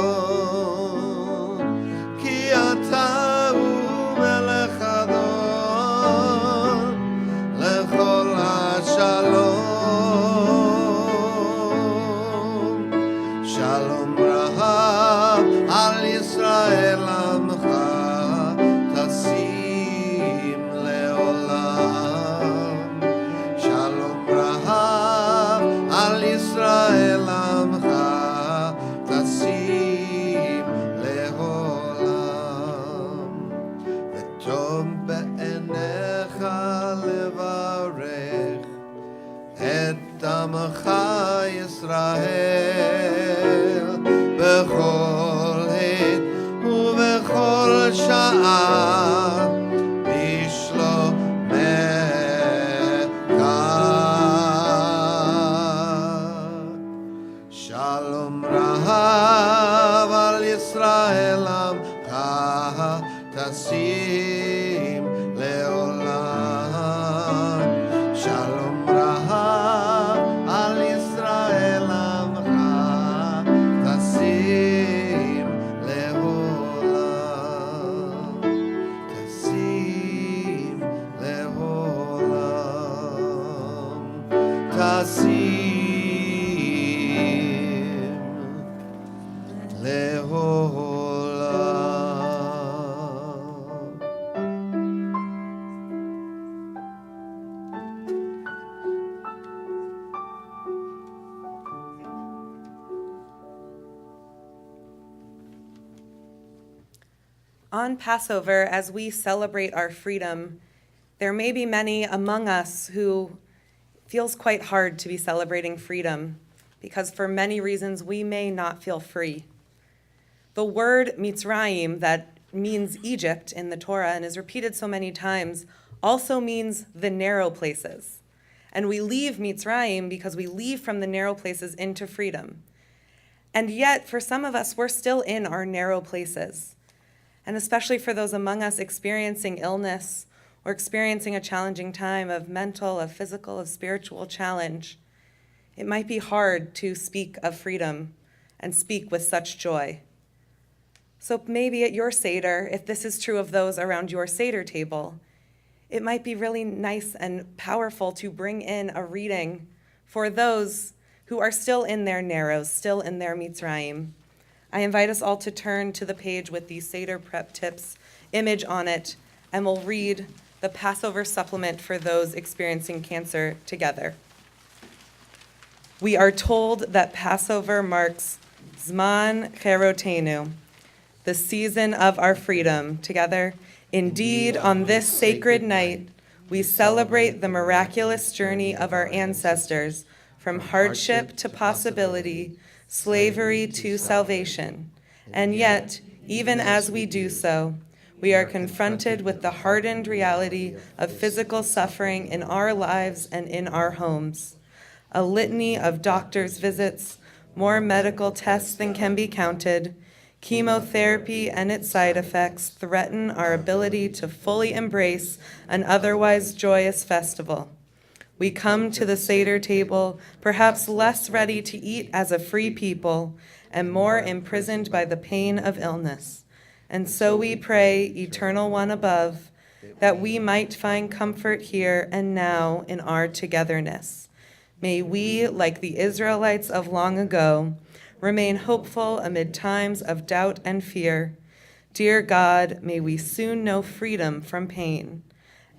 [SPEAKER 1] Yisrael bechol Shalom Rahav al Yisrael Amcha Tasim Leolam. Shalom Rahav al Yisrael Amcha Tasim Leolam. Tasim Leolam. Tasim Leolam.
[SPEAKER 5] On Passover, as we celebrate our freedom, there may be many among us who feels quite hard to be celebrating freedom because for many reasons we may not feel free. The word Mitzrayim, that means Egypt in the Torah and is repeated so many times, also means the narrow places. And we leave Mitzrayim because we leave from the narrow places into freedom. And yet, for some of us, we're still in our narrow places. And especially for those among us experiencing illness or experiencing a challenging time of mental, of physical, of spiritual challenge, it might be hard to speak of freedom and speak with such joy. So maybe at your Seder, if this is true of those around your Seder table, it might be really nice and powerful to bring in a reading for those who are still in their narrows, still in their Mitzrayim. I invite us all to turn to the page with the Seder Prep Tips image on it, and we'll read the Passover supplement for those experiencing cancer together. We are told that Passover marks Zman Cherotenu, the season of our freedom. Together, indeed, on this sacred night, we celebrate the miraculous journey of our ancestors from hardship to possibility, slavery to salvation. And yet, even as we do so, we are confronted with the hardened reality of physical suffering in our lives and in our homes. A litany of doctor's visits, more medical tests than can be counted, chemotherapy and its side effects threaten our ability to fully embrace an otherwise joyous festival. We come to the Seder table perhaps less ready to eat as a free people and more imprisoned by the pain of illness. And so we pray, Eternal One above, that we might find comfort here and now in our togetherness. May we, like the Israelites of long ago, remain hopeful amid times of doubt and fear. Dear God, may we soon know freedom from pain,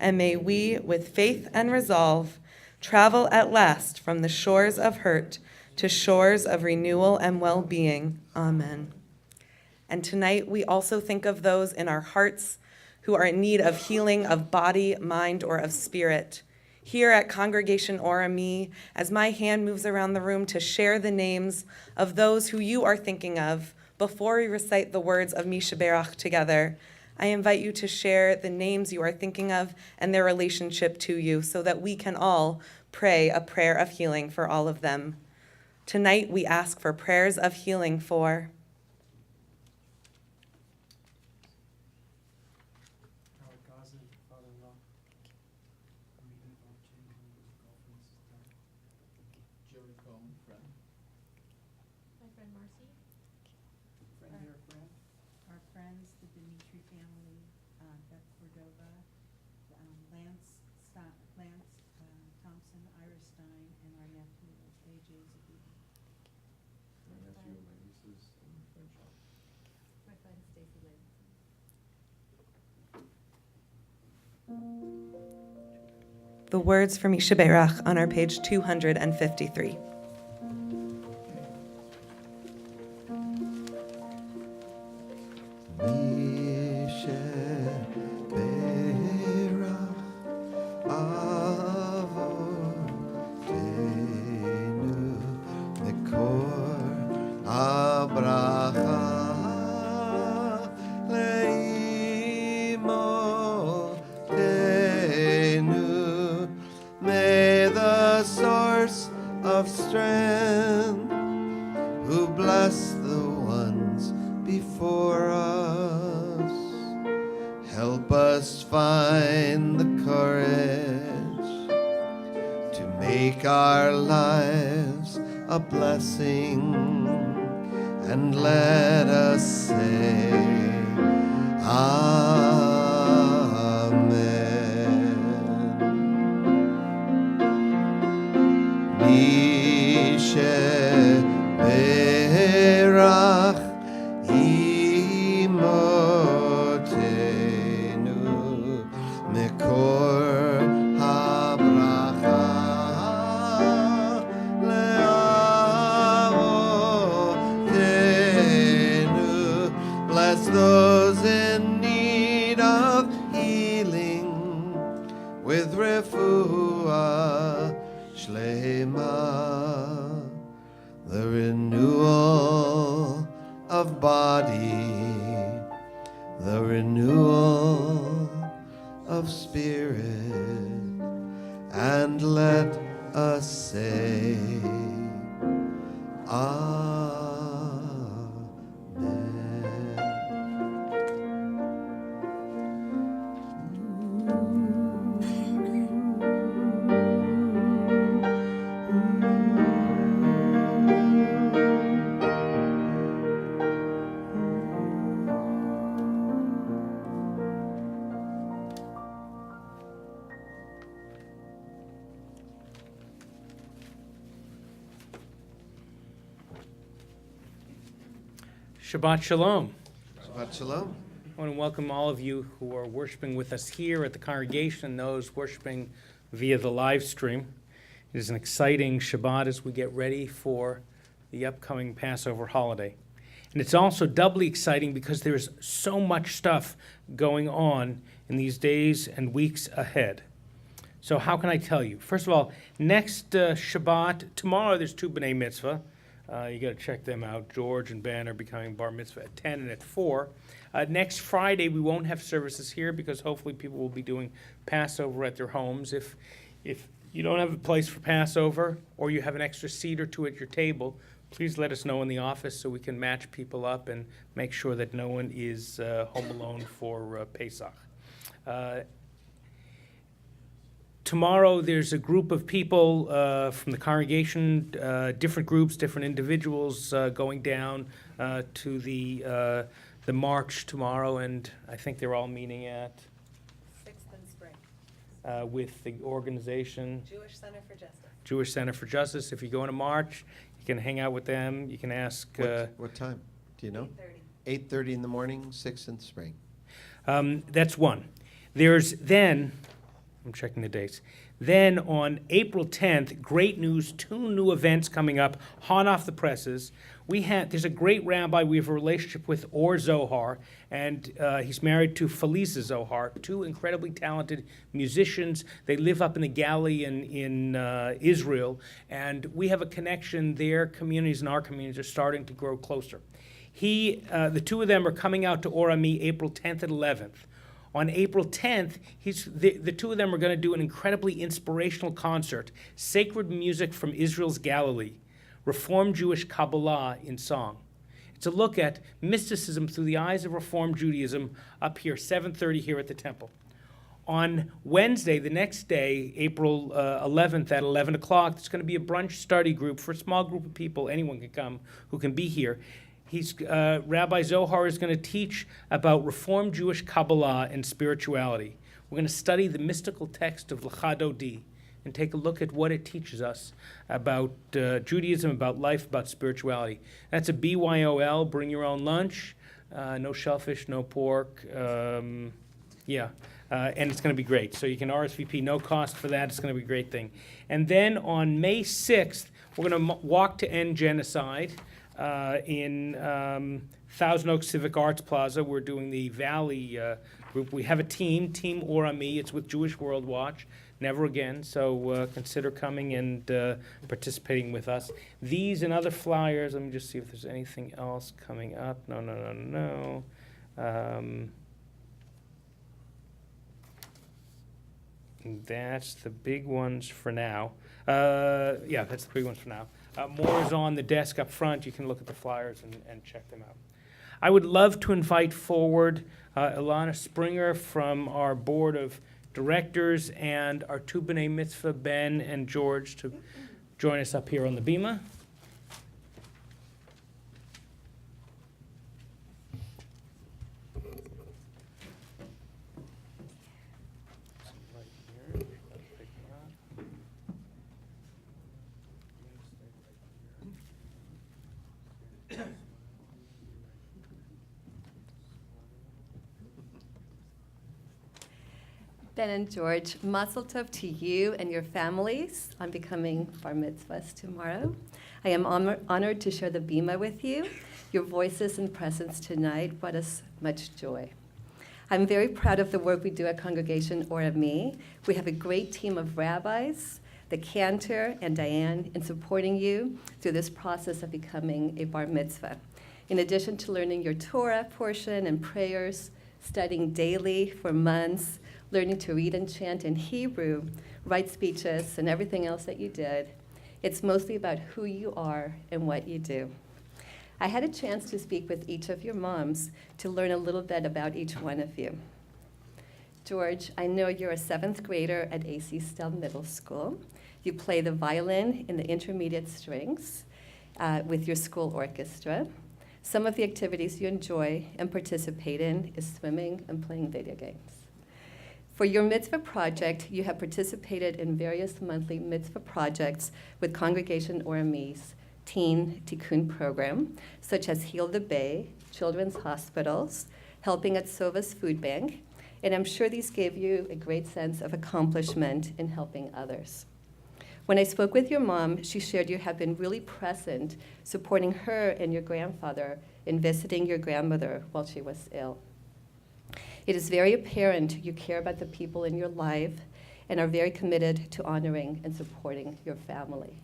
[SPEAKER 5] and may we, with faith and resolve, travel at last from the shores of hurt to shores of renewal and well-being. Amen. And tonight we also think of those in our hearts who are in need of healing of body, mind, or of spirit. Here at Congregation Ora Mi, as my hand moves around the room to share the names of those who you are thinking of before we recite the words of Misha Berach together, I invite you to share the names you are thinking of and their relationship to you so that we can all pray a prayer of healing for all of them. Tonight we ask for prayers of healing for
[SPEAKER 7] our cousin, father-in-law, Jerry Cohn, friend.
[SPEAKER 2] My friend Marcy,
[SPEAKER 7] Friend here, friend.
[SPEAKER 2] our friends, the Dimitri family, Beth Cordova, Lance Thompson, Iris Stein, and our nephew, AJ Zabuda.
[SPEAKER 6] My nephew, my nieces, and my friend Sean.
[SPEAKER 2] My friend Stacy Lynn.
[SPEAKER 5] the words from Misha Berach on our page 253.
[SPEAKER 1] May the source of strength bless the ones before us. Help us find the courage to make our lives a blessing, and let us say, Amen. Mishe berach imotenu mekor habracha leavotenu. Bless those in need of healing with refuah shlema, the renewal of body, the renewal of spirit, and let us say, Amen.
[SPEAKER 4] Shabbat Shalom.
[SPEAKER 1] Shabbat Shalom.
[SPEAKER 4] I want to welcome all of you who are worshiping with us here at the congregation and those worshiping via the live stream. It is an exciting Shabbat as we get ready for the upcoming Passover holiday. And it's also doubly exciting because there's so much stuff going on in these days and weeks ahead. So how can I tell you? First of all, next Shabbat, tomorrow there's 2 B'nai Mitzvah. You got to check them out. George and Ben are becoming bar mitzvah at 10 and at 4. Next Friday, we won't have services here because hopefully people will be doing Passover at their homes. If you don't have a place for Passover or you have an extra seat or 2 at your table, please let us know in the office so we can match people up and make sure that no one is home alone for Pesach. Tomorrow, there's a group of people from the congregation, different groups, different individuals going down to the march tomorrow, and I think they're all meeting at
[SPEAKER 5] 6th and Spring,
[SPEAKER 4] with the organization
[SPEAKER 5] Jewish Center for Justice.
[SPEAKER 4] Jewish Center for Justice. If you go on a march, you can hang out with them. You can ask.
[SPEAKER 1] What time? Do you know?
[SPEAKER 5] 8:30.
[SPEAKER 1] 8:30 in the morning, 6th in the spring.
[SPEAKER 4] That's one. There's then. I'm checking the dates. Then on April 10th, great news, 2 new events coming up, hot off the presses. There's a great rabbi we have a relationship with, Or Zohar, and he's married to Feliza Zohar, 2 incredibly talented musicians. They live up in the Galilee in Israel, and we have a connection. Their communities and our communities are starting to grow closer. The 2 of them are coming out to Or Ami April 10th and 11th. On April 10th, the 2 of them are going to do an incredibly inspirational concert, Sacred Music from Israel's Galilee, Reformed Jewish Kabbalah in song. It's a look at mysticism through the eyes of Reformed Judaism up here, 7:30 here at the temple. On Wednesday, the next day, April 11th at 11 o'clock, there's going to be a brunch study group for a small group of people. Anyone can come who can be here. Rabbi Zohar is going to teach about Reformed Jewish Kabbalah and spirituality. We're going to study the mystical text of Lecha Dodi and take a look at what it teaches us about Judaism, about life, about spirituality. That's a BYOL, bring your own lunch, no shellfish, no pork, and it's going to be great. So you can RSVP, no cost for that. It's going to be a great thing. And then on May 6th, we're going to walk to end genocide. In Thousand Oaks Civic Arts Plaza. We're doing the Valley group. We have a Team Or Ami. It's with Jewish World Watch, Never Again. So consider coming and participating with us. These and other flyers, let me just see if there's anything else coming up. No. That's the big ones for now. That's the big ones for now. More is on the desk up front. You can look at the flyers and check them out. I would love to invite forward Ilana Springer from our board of directors and our two B'nai Mitzvah, Ben and George, to join us up here on the bima.
[SPEAKER 8] Ben and George, mazel tov to you and your families on becoming bar mitzvahs tomorrow. I am honored to share the bima with you. Your voices and presence tonight brought us much joy. I'm very proud of the work we do at Congregation Or Me. We have a great team of rabbis, the Cantor and Diane, in supporting you through this process of becoming a bar mitzvah. In addition to learning your Torah portion and prayers, studying daily for months, learning to read and chant in Hebrew, write speeches, and everything else that you did, it's mostly about who you are and what you do. I had a chance to speak with each of your moms to learn a little bit about each one of you. George, I know you're a 7th grader at A.C. Stell Middle School. You play the violin in the intermediate strings with your school orchestra. Some of the activities you enjoy and participate in is swimming and playing video games. For your mitzvah project, you have participated in various monthly mitzvah projects with Congregation Or Me's Teen Tikkun program, such as Heal the Bay, Children's Hospitals, helping at Sova's Food Bank, and I'm sure these gave you a great sense of accomplishment in helping others. When I spoke with your mom, she shared you have been really present, supporting her and your grandfather in visiting your grandmother while she was ill. It is very apparent you care about the people in your life and are very committed to honoring and supporting your family.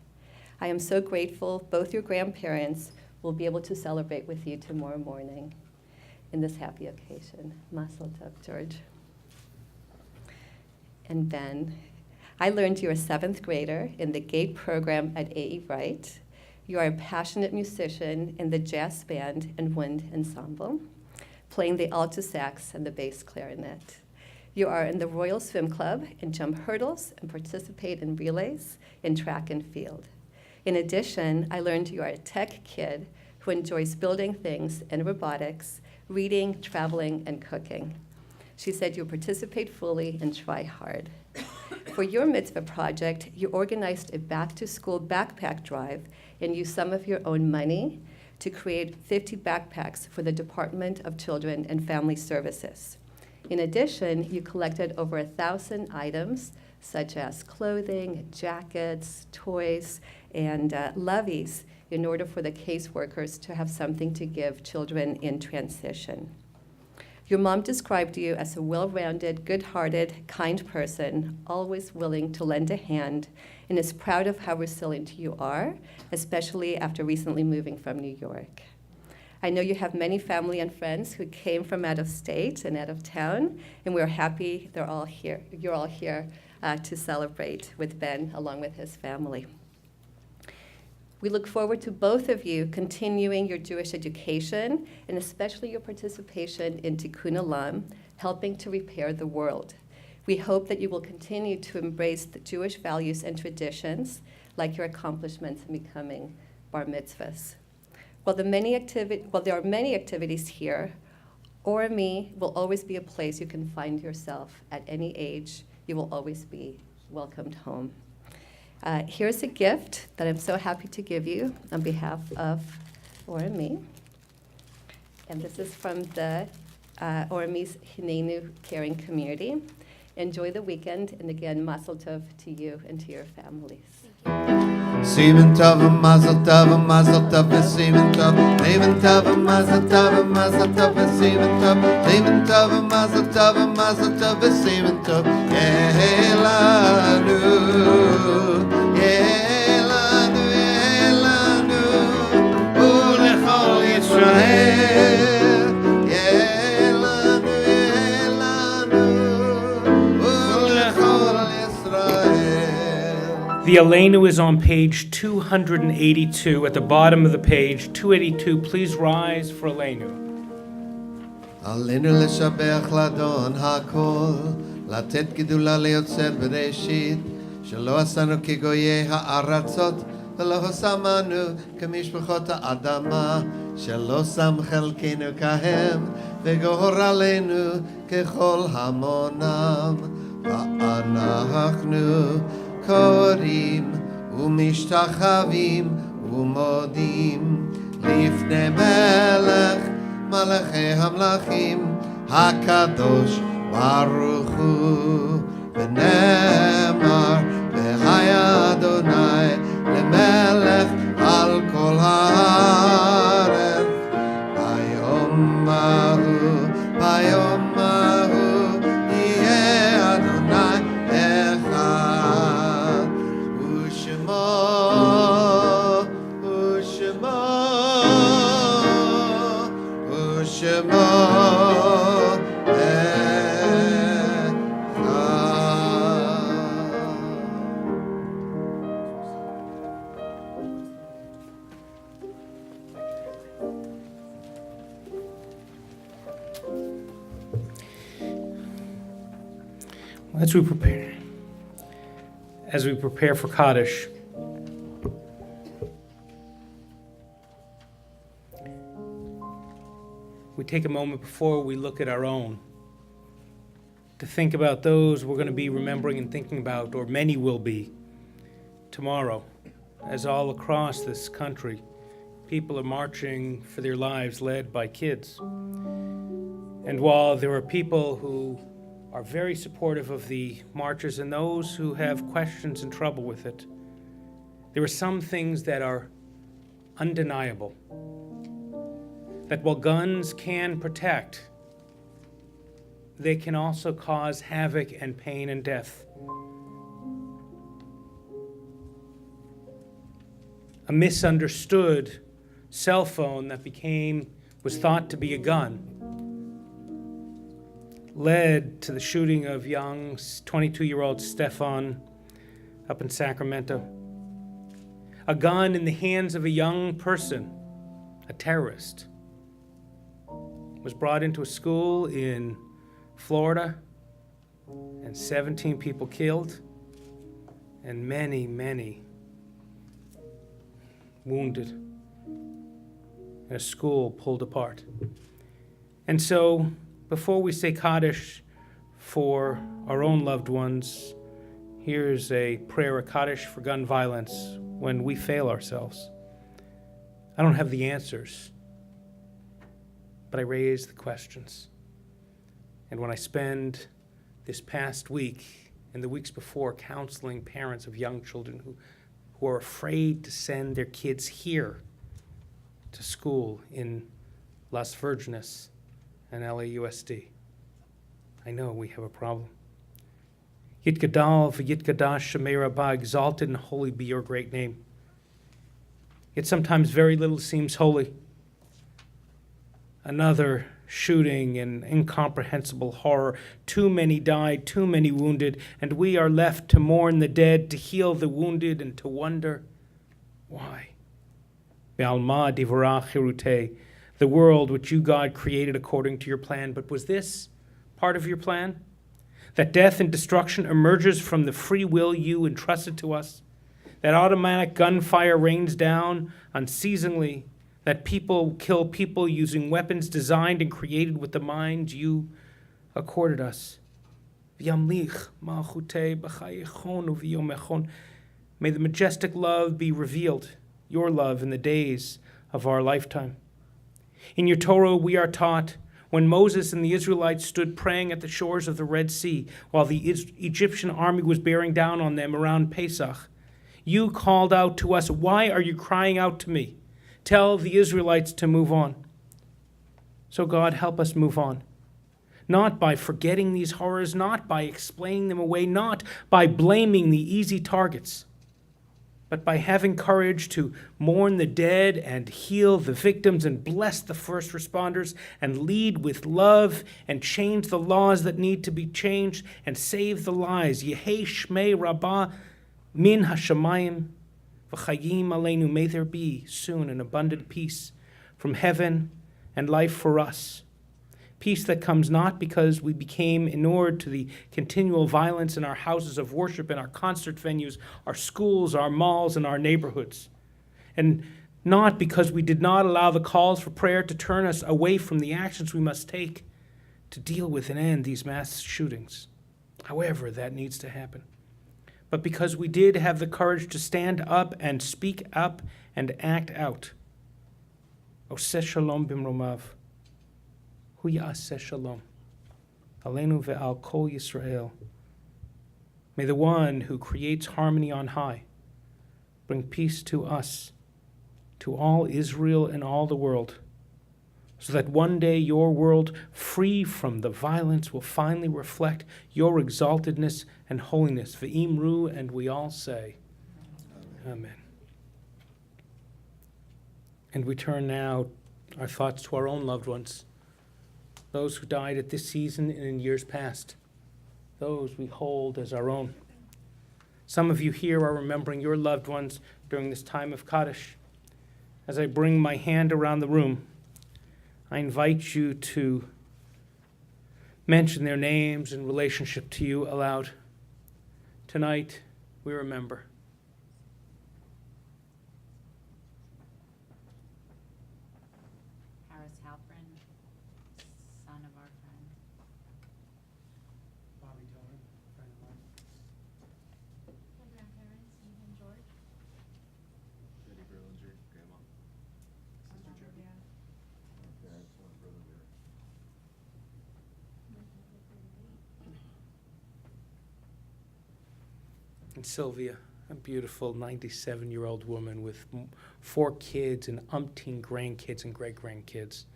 [SPEAKER 8] I am so grateful both your grandparents will be able to celebrate with you tomorrow morning in this happy occasion. Mazel tov, George. And Ben, I learned you're a 7th grader in the GATE program at A.E. Wright. You are a passionate musician in the jazz band and wind ensemble, playing the alto sax and the bass clarinet. You are in the Royal Swim Club and jump hurdles and participate in relays in track and field. In addition, I learned you are a tech kid who enjoys building things and robotics, reading, traveling, and cooking. She said you participate fully and try hard. For your mitzvah project, you organized a back-to-school backpack drive and used some of your own money to create 50 backpacks for the Department of Children and Family Services. In addition, you collected over 1,000 items, such as clothing, jackets, toys, and levies, in order for the caseworkers to have something to give children in transition. Your mom described you as a well-rounded, good-hearted, kind person, always willing to lend a hand, and is proud of how resilient you are, especially after recently moving from New York. I know you have many family and friends who came from out of state and out of town, and we're happy they're all here. You're all here to celebrate with Ben along with his family. We look forward to both of you continuing your Jewish education, and especially your participation in Tikkun Olam, helping to repair the world. We hope that you will continue to embrace the Jewish values and traditions, like your accomplishments in becoming bar mitzvahs. While there are many activities here, Or Me will always be a place you can find yourself at any age. You will always be welcomed home. Here's a gift that I'm so happy to give you on behalf of Or Me. And this is from the Or Me's Hinenu Caring Community. Enjoy the weekend, and again, mazel tov to you and to your families.
[SPEAKER 1] Sieben Tov, Mazel Tov, Mazel Tov, Sieben Tov, Leben Tov, Mazel Tov, Mazel Tov, Sieben Tov, Leben Tov, Mazel Tov, Mazel Tov, Sieben Tov, Elanu, Elanu, Elanu, Ulechol Yisrael.
[SPEAKER 4] The Aleinu is on page 282, at the bottom of the page, 282. Please rise for Aleinu.
[SPEAKER 1] עלינו לשבח לאדון הכל, לתת גדולה ליוצר בראשית, שלא עשינו כגויי הארצות, ולא שמנו כמשפחות האדמה, שלא שם חלקנו כהם, וגורלנו ככל המונם. ואנחנו קוראים ומשתחווים ומודים לפני מלך מלאכי המלאכים הקדוש ברוך הוא, ונאמר והיה אדוני למלך על כל הארץ. ביום ההוא יהיה אדוני אחד, ושמו
[SPEAKER 4] As we prepare for Kaddish, we take a moment before we look at our own to think about those we're going to be remembering and thinking about, or many will be, tomorrow, as all across this country, people are marching for their lives led by kids. And while there are people who are very supportive of the marches and those who have questions and trouble with it, there are some things that are undeniable. That while guns can protect, they can also cause havoc and pain and death. A misunderstood cell phone that was thought to be a gun led to the shooting of young 22-year-old Stefan up in Sacramento. A gun in the hands of a young person, a terrorist, was brought into a school in Florida, and 17 people killed, and many, many wounded, and a school pulled apart. And so, before we say Kaddish for our own loved ones, here's a prayer, a Kaddish for gun violence when we fail ourselves. I don't have the answers, but I raise the questions. And when I spend this past week and the weeks before counseling parents of young children who are afraid to send their kids here to school in Las Virgenes and LAUSD, I know we have a problem. Yit Gadal v'Yit Gadash Shemei Rabbah, exalted and holy be your great name. Yet sometimes very little seems holy. Another shooting and incomprehensible horror. Too many died, too many wounded, and we are left to mourn the dead, to heal the wounded, and to wonder why. Be'alma divrah chiruteh, the world which you, God, created according to your plan. But was this part of your plan? That death and destruction emerges from the free will you entrusted to us? That automatic gunfire rains down unceasingly? That people kill people using weapons designed and created with the minds you accorded us? May the majestic love be revealed, your love, in the days of our lifetime. In your Torah we are taught, when Moses and the Israelites stood praying at the shores of the Red Sea while the Egyptian army was bearing down on them around Pesach, you called out to us, "Why are you crying out to me? Tell the Israelites to move on." So God, help us move on. Not by forgetting these horrors, not by explaining them away, not by blaming the easy targets, but by having courage to mourn the dead and heal the victims and bless the first responders and lead with love and change the laws that need to be changed and save the lives. Yehei Shmei Rabbah, Min hashamayim v'chayim aleinu, may there be soon an abundant peace from heaven and life for us. Peace that comes not because we became inured to the continual violence in our houses of worship, in our concert venues, our schools, our malls, and our neighborhoods. And not because we did not allow the calls for prayer to turn us away from the actions we must take to deal with and end these mass shootings, however that needs to happen. But because we did have the courage to stand up and speak up and act out. Oseh shalom bimromav. Hu ya'aseh shalom. Aleinu ve'al kol Yisrael. May the one who creates harmony on high bring peace to us, to all Israel and all the world, so that one day your world, free from the violence, will finally reflect your exaltedness and holiness. Ve'imru, and we all say, Amen. And we turn now our thoughts to our own loved ones, those who died at this season and in years past, those we hold as our own. Some of you here are remembering your loved ones during this time of Kaddish. As I bring my hand around the room, I invite you to mention their names in relationship to you aloud. Tonight, we remember.
[SPEAKER 2] Harris Halpern, son of our friend.
[SPEAKER 7] Bobby Dillon, friend of mine.
[SPEAKER 9] My grandparents, Eve and George.
[SPEAKER 6] Betty Berlinger, grandma. Sister Jenny. My parents, my brother Barry.
[SPEAKER 4] And Sylvia, a beautiful 97-year-old woman with 4 kids and umpteen grandkids and great-grandkids,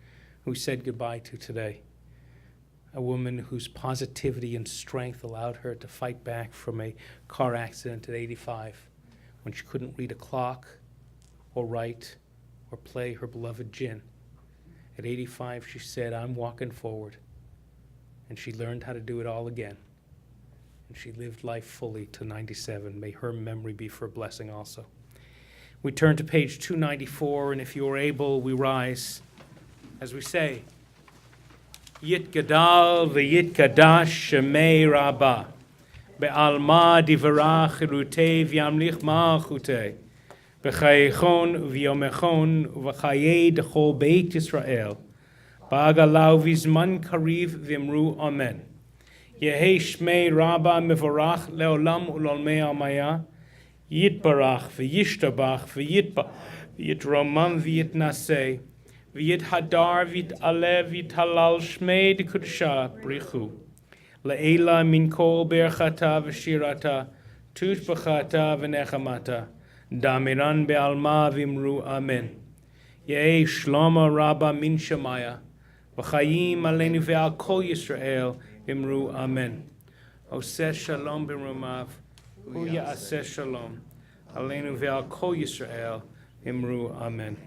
[SPEAKER 4] who we said goodbye to today. A woman whose positivity and strength allowed her to fight back from a car accident at 85, when she couldn't read a clock or write or play her beloved gin. At 85, she said, I'm walking forward. And she learned how to do it all again. And she lived life fully to 97. May her memory be for a blessing also. We turn to page 294, and if you are able, we rise as we say, Yit Gadal v'Yit Kadash Shemei Rabbah Be'alma Divarach Rutei V'Yamlich Ma'achutei B'chayechon V'Yomechon V'chayei D'chol Beit Yisrael Ba'agalau V'Zman Kariv V'Imru Amen. Yehei Shmei Rabbah Mevorach Leolam Ulolmei Almaya Yitbarach V'Yishtabach V'Yitromam V'Yitnaseh V'yit hadar v'yit alev v'yit halal shmei d'kudesha brichu. Le'ela min kol berchata v'shirata, tushbachata v'nechamata. Damiran be'alma v'imru amen. Ye'ei shloma rabba min shemaya. V'chayim aleinu ve'al kol Yisrael v'imru amen. Oseh shalom b'rumav. Hu ya'aseh shalom. Aleinu ve'al kol Yisrael v'imru amen.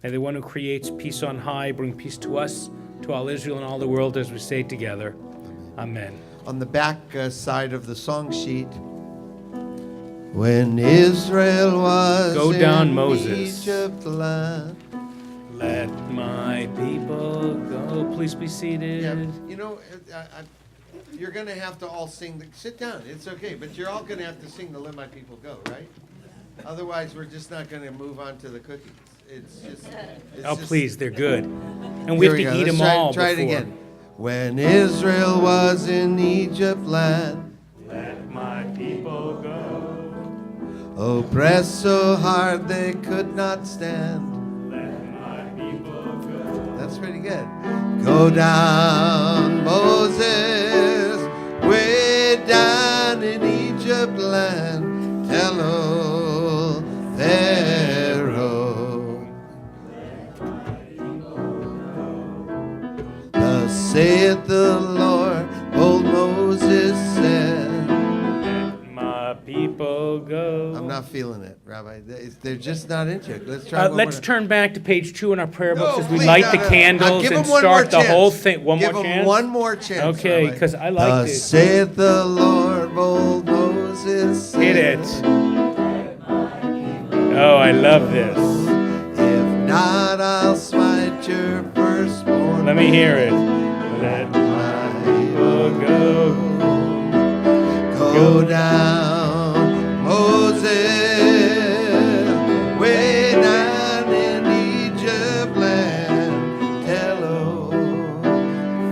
[SPEAKER 4] May the one who creates peace on high bring peace to us, to all Israel and all the world, as we say together. Amen.
[SPEAKER 1] On the back side of the song sheet, when Israel was
[SPEAKER 4] Go down,
[SPEAKER 1] in
[SPEAKER 4] Moses.
[SPEAKER 1] Egypt land.
[SPEAKER 4] Let my people go. Please be seated.
[SPEAKER 1] Yeah, you know, you're going to have to all sing. Sit down. It's okay. But you're all going to have to sing the Let My People Go, right? Otherwise, we're just not going to move on to the cookies. It's just,
[SPEAKER 4] Please, they're good. And we have to eat
[SPEAKER 1] Let's
[SPEAKER 4] them all
[SPEAKER 1] try it
[SPEAKER 4] before.
[SPEAKER 1] again. When Israel was in Egypt land,
[SPEAKER 4] Let my people go.
[SPEAKER 1] oppressed so hard they could not stand.
[SPEAKER 4] Let my people go.
[SPEAKER 1] That's pretty good. Go down, Moses, way down in Egypt land. Tell old Pharaoh. Thus saith the Lord, old Moses said.
[SPEAKER 4] Let my people go.
[SPEAKER 1] I'm not feeling it, Rabbi. They're just not into it. Let's try one
[SPEAKER 4] Let's
[SPEAKER 1] more.
[SPEAKER 4] turn back to page 2 in our prayer books
[SPEAKER 1] No,
[SPEAKER 4] as we
[SPEAKER 1] please,
[SPEAKER 4] light
[SPEAKER 1] no,
[SPEAKER 4] the
[SPEAKER 1] no, no.
[SPEAKER 4] candles
[SPEAKER 1] Give
[SPEAKER 4] and
[SPEAKER 1] him one more
[SPEAKER 4] start the whole
[SPEAKER 1] chance.
[SPEAKER 4] thing. One
[SPEAKER 1] Give
[SPEAKER 4] more
[SPEAKER 1] him
[SPEAKER 4] chance?
[SPEAKER 1] one more chance.
[SPEAKER 4] Okay,
[SPEAKER 1] Rabbi.
[SPEAKER 4] because I like
[SPEAKER 1] Thus
[SPEAKER 4] this.
[SPEAKER 1] saith the Lord, old Moses Moses
[SPEAKER 4] Hit
[SPEAKER 1] said,
[SPEAKER 4] it. Oh, I love this.
[SPEAKER 1] if not, I'll smite your firstborn.
[SPEAKER 4] Let me hear it. Let my people go.
[SPEAKER 1] Go down, Moses, way down in Egypt land. Tell old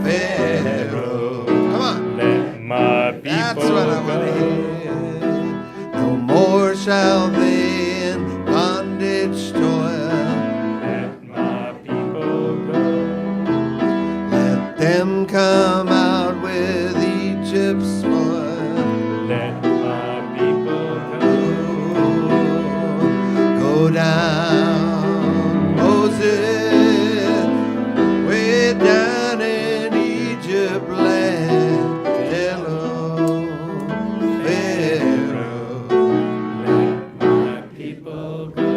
[SPEAKER 1] Pharaoh. Come on.
[SPEAKER 4] Let my people
[SPEAKER 1] That's what I want to
[SPEAKER 4] go.
[SPEAKER 1] hear. No more shall they in bondage toil.
[SPEAKER 4] Let my people go.
[SPEAKER 1] Let them come out with Egypt's spoil.
[SPEAKER 4] Let my people go.
[SPEAKER 1] Go down, Moses, way down in Egypt land. Tell old Pharaoh,
[SPEAKER 4] Let my people go.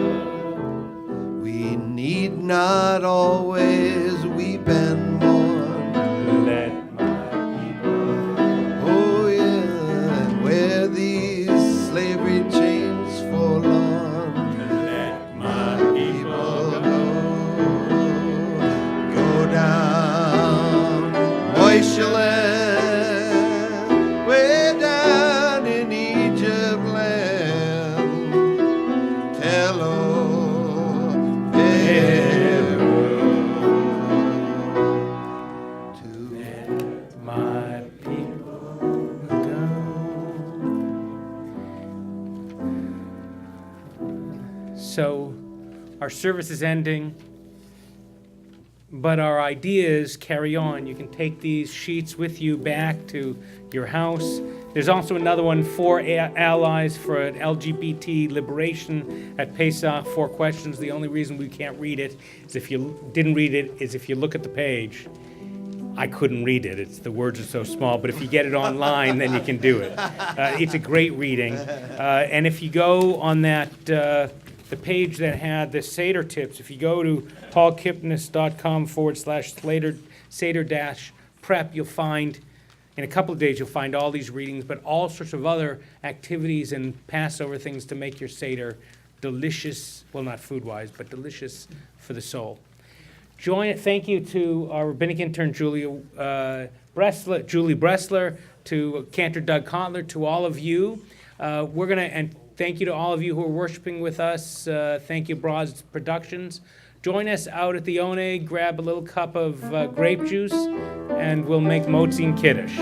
[SPEAKER 1] we need not always weep and mourn.
[SPEAKER 4] Let my people go.
[SPEAKER 1] Oh yeah, and wear these slavery chains forlorn.
[SPEAKER 4] Let my people go.
[SPEAKER 1] Go down, Moishe land, way down in Egypt land. Tell old Pharaoh to
[SPEAKER 4] My people go. So, our service is ending, but our ideas carry on. You can take these sheets with you back to your house. There's also another one, 4 allies for an LGBT liberation at Pesach, 4 questions. The only reason we can't read it is if you didn't read it, is if you look at the page. I couldn't read it. The words are so small. But if you get it online, then you can do it. It's a great reading. And if you go on that, the page that had the Seder tips, if you go to paulkipnis.com/Seder-prep, you'll find, in a couple of days, you'll find all these readings, but all sorts of other activities and Passover things to make your Seder delicious, well, not food-wise, but delicious for the soul. Thank you to our rabbinic intern, Julie Bressler, to Cantor Doug Kotler, to all of you. And thank you to all of you who are worshiping with us. Thank you, Braz Productions. Join us out at the One, grab a little cup of grape juice, and we'll make motzi and kiddush.